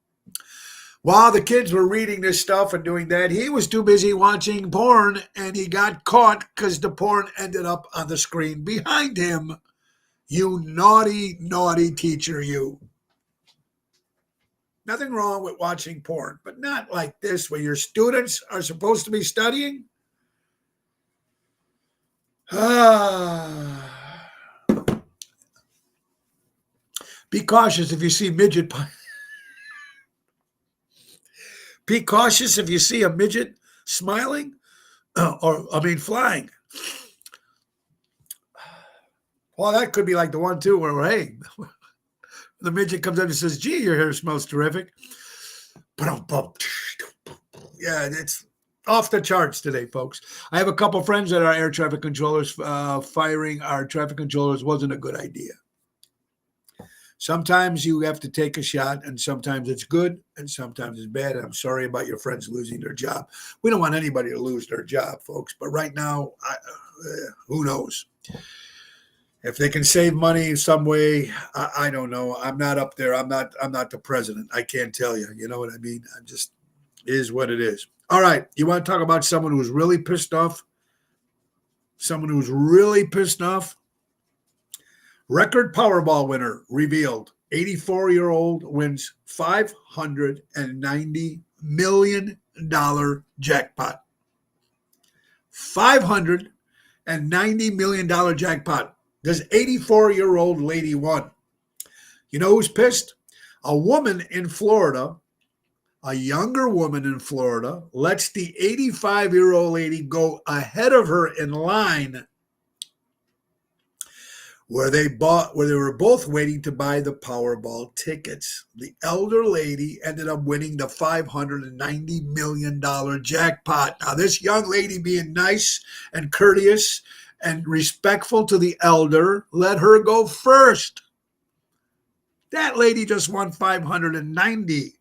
While the kids were reading this stuff and doing that, he was too busy watching porn, and he got caught because the porn ended up on the screen behind him. You naughty, naughty teacher, you. Nothing wrong with watching porn, but not like this where your students are supposed to be studying. Be cautious if you see midget. Be cautious if you see a midget smiling flying. Well, that could be like the one too where, hey, the midget comes up and says, gee, your hair smells terrific. Yeah, it's off the charts today, folks. I have a couple friends that are air traffic controllers. Firing our traffic controllers wasn't a good idea. Sometimes you have to take a shot, and sometimes it's good, and sometimes it's bad. And I'm sorry about your friends losing their job. We don't want anybody to lose their job, folks. But right now, who knows? If they can save money some way, I don't know. I'm not up there. I'm not the president. I can't tell you. You know what I mean? I'm just is what it is. All right. You want to talk about someone who's really pissed off? Someone who's really pissed off? Record Powerball winner revealed. 84-year-old wins $590 million jackpot. $590 million jackpot. This 84-year-old lady won. You know who's pissed? A woman in Florida, a younger woman in Florida, lets the 85-year-old lady go ahead of her in line where they were both waiting to buy the Powerball tickets. The elder lady ended up winning the $590 million jackpot. Now, this young lady being nice and courteous and respectful to the elder, let her go first. That lady just won $590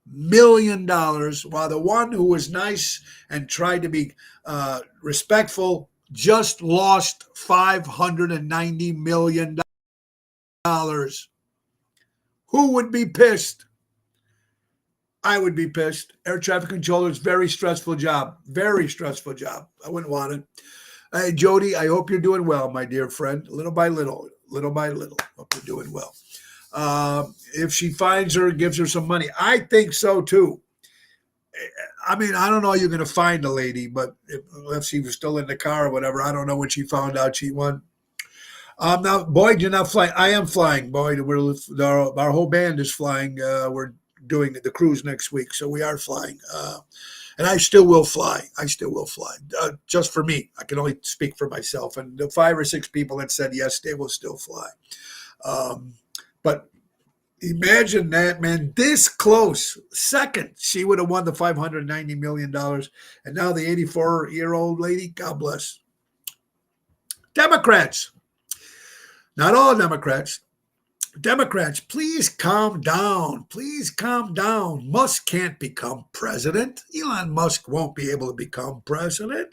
million, while the one who was nice and tried to be respectful just lost $590 million. Who would be pissed? I would be pissed. Air traffic controller is very stressful job. Very stressful job. I wouldn't want it. Hey, Jody, I hope you're doing well, my dear friend. Little by little. Hope you're doing well. If she finds her, gives her some money. I think so, too. I mean, I don't know you're going to find a lady, but if she was still in the car or whatever, I don't know when she found out she won. Now, Boyd, you're not flying. I am flying, Boyd. Our whole band is flying. We're doing the cruise next week, so we are flying. And I still will fly. Just for me. I can only speak for myself. And the 5 or 6 people that said yes, they will still fly. But imagine that, man, this close. Second, she would have won the $590 million. And now the 84-year-old lady, God bless. Democrats. Not all Democrats. Democrats, please calm down. Musk can't become president. Elon Musk won't be able to become president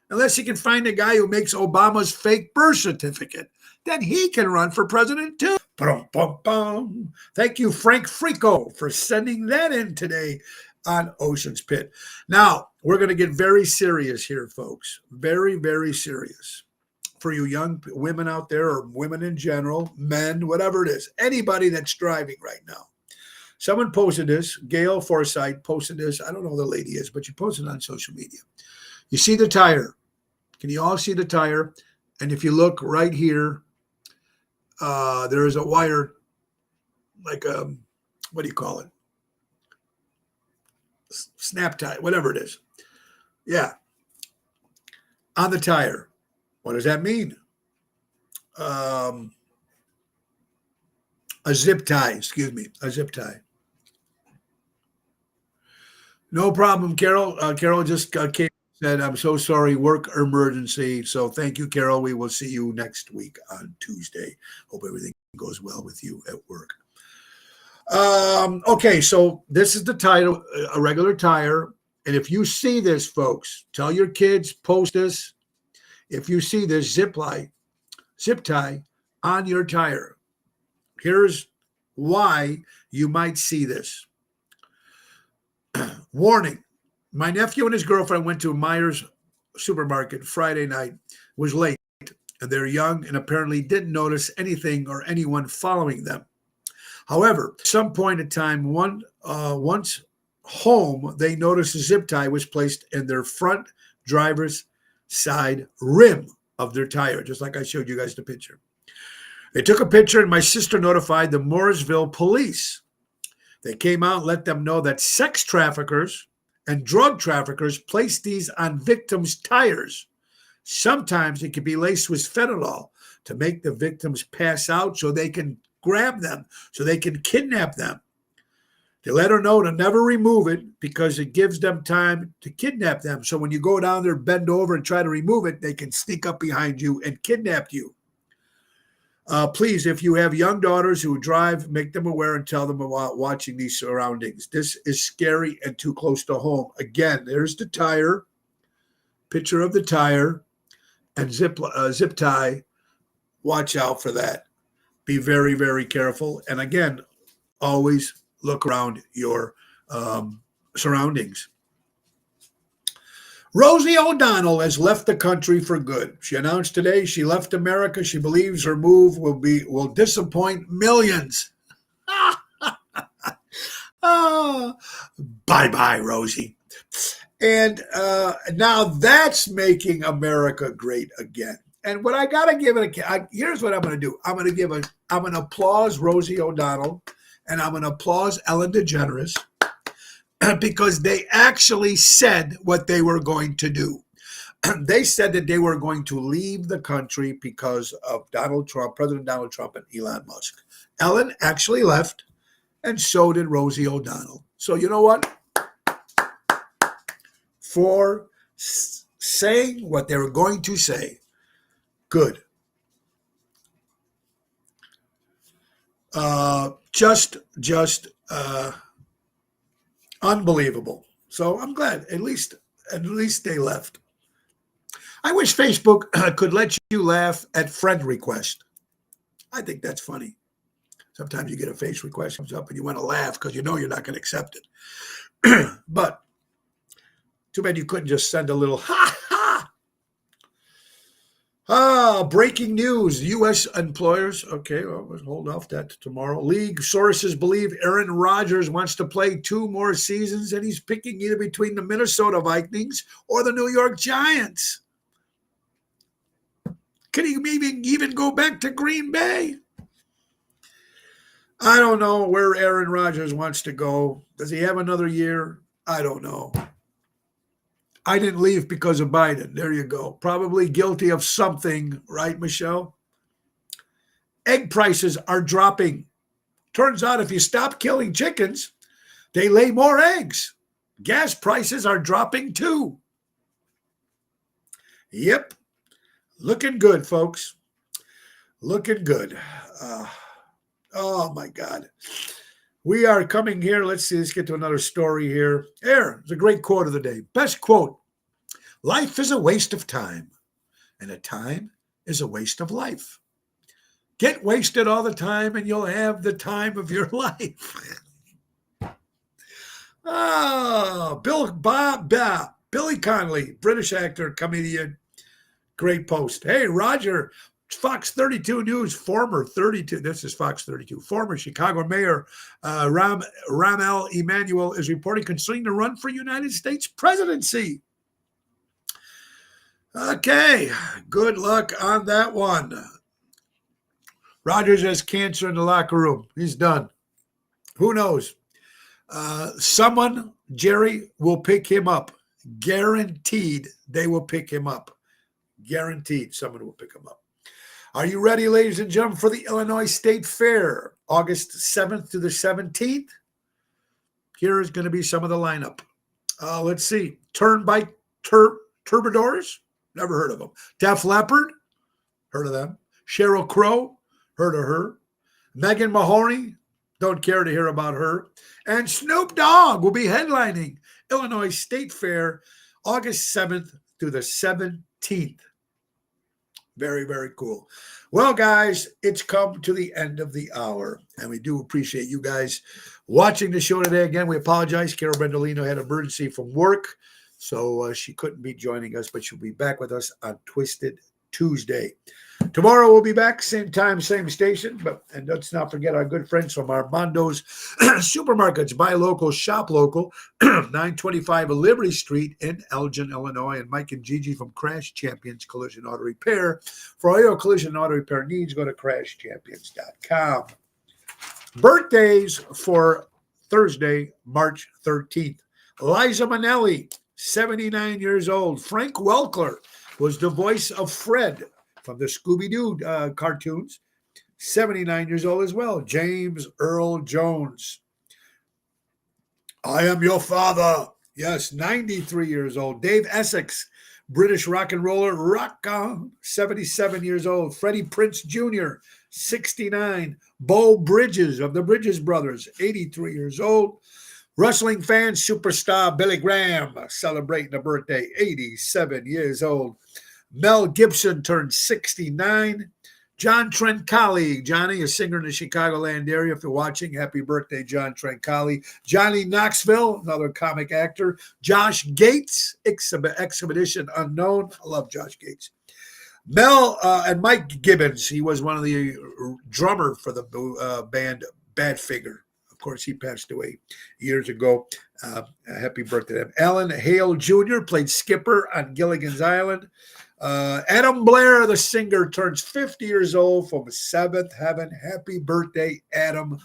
unless he can find a guy who makes Obama's fake birth certificate. Then he can run for president too. Thank you, Frank Frico, for sending that in today on Ocean's Pit. Now, we're going to get very serious here, folks. Very, very serious. For you young women out there, or women in general, men, whatever it is, anybody that's driving right now. Someone posted this. Gail Forsythe posted this. I don't know who the lady is, but she posted it on social media. You see the tire. Can you all see the tire? And if you look right here, there is a wire, like what do you call it? Snap tie, whatever it is. Yeah. On the tire. What does that mean? A zip tie, a zip tie. No problem, Carol. Carol just came and said, I'm so sorry, work emergency. So thank you, Carol. We will see you next week on Tuesday. Hope everything goes well with you at work. Okay, so this is the title, a regular tire. And if you see this, folks, tell your kids, post this. If you see this zip tie on your tire, here's why you might see this. Warning. My nephew and his girlfriend went to Myers supermarket Friday night. It was late, and they're young and apparently didn't notice anything or anyone following them. However, at some point in time, once home, they noticed a zip tie was placed in their front driver's side rim of their tire, just like I showed you guys the picture. They took a picture, and my sister notified the Mooresville police. They came out and let them know that sex traffickers and drug traffickers place these on victims' tires. Sometimes it can be laced with fentanyl to make the victims pass out so they can grab them, so they can kidnap them. They let her know to never remove it because it gives them time to kidnap them. So when you go down there, bend over and try to remove it, they can sneak up behind you and kidnap you. Please, if you have young daughters who drive, make them aware and tell them about watching these surroundings. This is scary and too close to home. Again, there's the tire, picture of the tire, and zip tie. Watch out for that. Be very, very careful. And again, always look around your surroundings. Rosie O'Donnell has left the country for good. She announced today she left America. She believes her move will disappoint millions. Bye-bye, Rosie. And now that's making America great again. And what I got to give it here's what I'm going to do. I'm going to applause Rosie O'Donnell, and I'm going to applause Ellen DeGeneres because they actually said what they were going to do. They said that they were going to leave the country because of Donald Trump, President Donald Trump, and Elon Musk. Ellen actually left, and so did Rosie O'Donnell. So you know what? For saying what they were going to say, good. Just unbelievable. So I'm glad at least they left. I wish Facebook could let you laugh at friend request. I think that's funny. Sometimes you get a face request comes up and you want to laugh because you know you're not going to accept it. But too bad you couldn't just send a little ha ha. Breaking news. U.S. employers. Okay, well, we'll hold off that to tomorrow. League sources believe Aaron Rodgers wants to play 2 more seasons, and he's picking either between the Minnesota Vikings or the New York Giants. Could he maybe even go back to Green Bay? I don't know where Aaron Rodgers wants to go. Does he have another year? I don't know. I didn't leave because of Biden. There you go. Probably guilty of something, right, Michelle? Egg prices are dropping. Turns out if you stop killing chickens, they lay more eggs. Gas prices are dropping too. Yep. Looking good, folks. Looking good. Oh, my God. We are coming here. Let's see. Let's get to another story here. It's a great quote of the day. Best quote. Life is a waste of time, and a time is a waste of life. Get wasted all the time, and you'll have the time of your life. Billy Connolly, British actor, comedian. Great post. Hey, Roger, Fox 32 News, former 32, this is Fox 32, former Chicago Mayor Rahm Emanuel is reporting considering to run for United States presidency. Okay, good luck on that one. Rodgers has cancer in the locker room. He's done. Who knows? Someone, Jerry, will pick him up. Guaranteed they will pick him up. Guaranteed someone will pick him up. Are you ready, ladies and gentlemen, for the Illinois State Fair, August 7th to the 17th? Here is going to be some of the lineup. Let's see. Turnpike Troubadours, never heard of them. Def Leppard, heard of them. Sheryl Crow, heard of her. Megan Mahoney, don't care to hear about her. And Snoop Dogg will be headlining Illinois State Fair, August 7th to the 17th. Very, very cool. Well, guys, it's come to the end of the hour, and we do appreciate you guys watching the show today. Again, we apologize. Carol Brendolino had an emergency from work, so she couldn't be joining us, but she'll be back with us on Twisted Tuesday. Tomorrow we'll be back, same time, same station. And let's not forget our good friends from Armando's Supermarkets. Buy local, shop local, 925 Liberty Street in Elgin, Illinois. And Mike and Gigi from Crash Champions Collision Auto Repair. For all your collision auto repair needs, go to crashchampions.com. Birthdays for Thursday, March 13th. Liza Minnelli, 79 years old. Frank Welker was the voice of Fred from the Scooby-Doo cartoons, 79 years old as well. James Earl Jones. I am your father. Yes, 93 years old. Dave Essex, British rock and roller, 77 years old. Freddie Prinze Jr., 69. Bo Bridges of the Bridges Brothers, 83 years old. Wrestling fan superstar Billy Graham celebrating a birthday, 87 years old. Mel Gibson turned 69. John Trencali, Johnny, a singer in the Chicagoland area. If you're watching, happy birthday, John Trencali. Johnny Knoxville, another comic actor. Josh Gates, Expedition Unknown. I love Josh Gates. Mel and Mike Gibbons, he was one of the drummer for the band Badfinger. Of course, he passed away years ago. Happy birthday to him. Alan Hale Jr. played Skipper on Gilligan's Island. Adam Blair, the singer, turns 50 years old from Seventh Heaven. Happy birthday, Adam.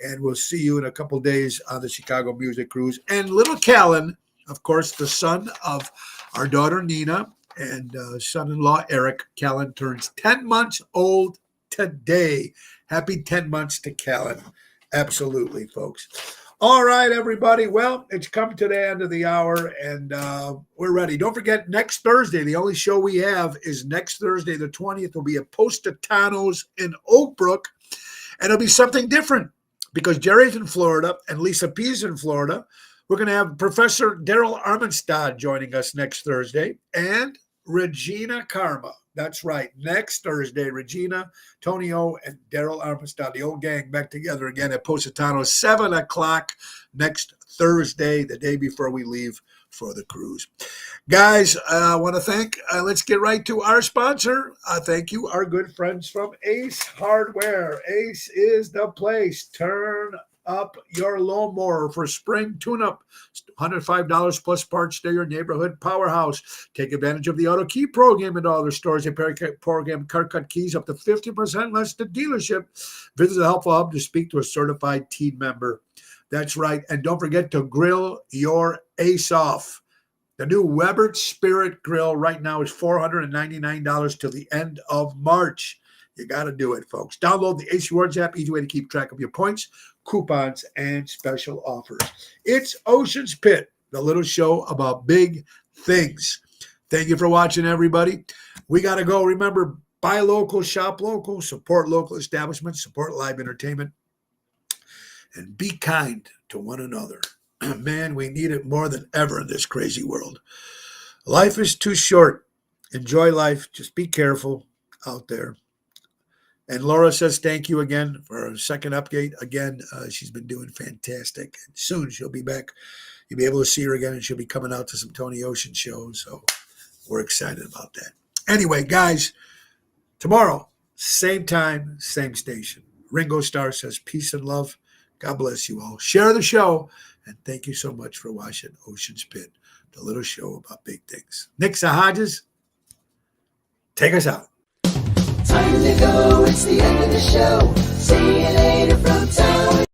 And we'll see you in a couple days on the Chicago Music Cruise. And little Callan, of course, the son of our daughter Nina and son-in-law Eric. Callan turns 10 months old today. Happy 10 months to Callan. Absolutely, folks. All right, everybody. Well, it's come to the end of the hour, and we're ready. Don't forget, next Thursday, the only show we have is next Thursday, the 20th, will be at Positano's in Oak Brook, and it'll be something different because Jerry's in Florida and Lisa P's in Florida. We're going to have Professor Daryl Armenstad joining us next Thursday, and Regina Karma. That's right. Next Thursday, Regina, Tonio, and Daryl Armenstad, the old gang, back together again at Positano, 7 o'clock next Thursday, the day before we leave for the cruise. Guys, I want to thank, let's get right to our sponsor. Thank you, our good friends from Ace Hardware. Ace is the place. Turn up your lawnmower for spring tune-up. $105 plus parts to your neighborhood powerhouse. Take advantage of the Auto Key program in all their stores. They program car-cut keys up to 50% less than dealership. Visit the Helpful Hub to speak to a certified team member. That's right. And don't forget to grill your ace off. The new Weber Spirit Grill right now is $499 till the end of March. You got to do it, folks. Download the Ace Rewards app. Easy way to keep track of your points, coupons, and special offers. It's Ocean's Pit, the little show about big things. Thank you for watching, everybody. We got to go. Remember, buy local, shop local, support local establishments, support live entertainment, and be kind to one another. Man, we need it more than ever in this crazy world. Life is too short. Enjoy life. Just be careful out there. And Laura says thank you again for her second update. Again, she's been doing fantastic. And soon she'll be back. You'll be able to see her again, and she'll be coming out to some Tony Ocean shows. So we're excited about that. Anyway, guys, tomorrow, same time, same station. Ringo Starr says peace and love. God bless you all. Share the show. And thank you so much for watching Ocean's Pit, the little show about big things. Nick Hodges, take us out.
Time to go, it's the end of the show. See you later from Tower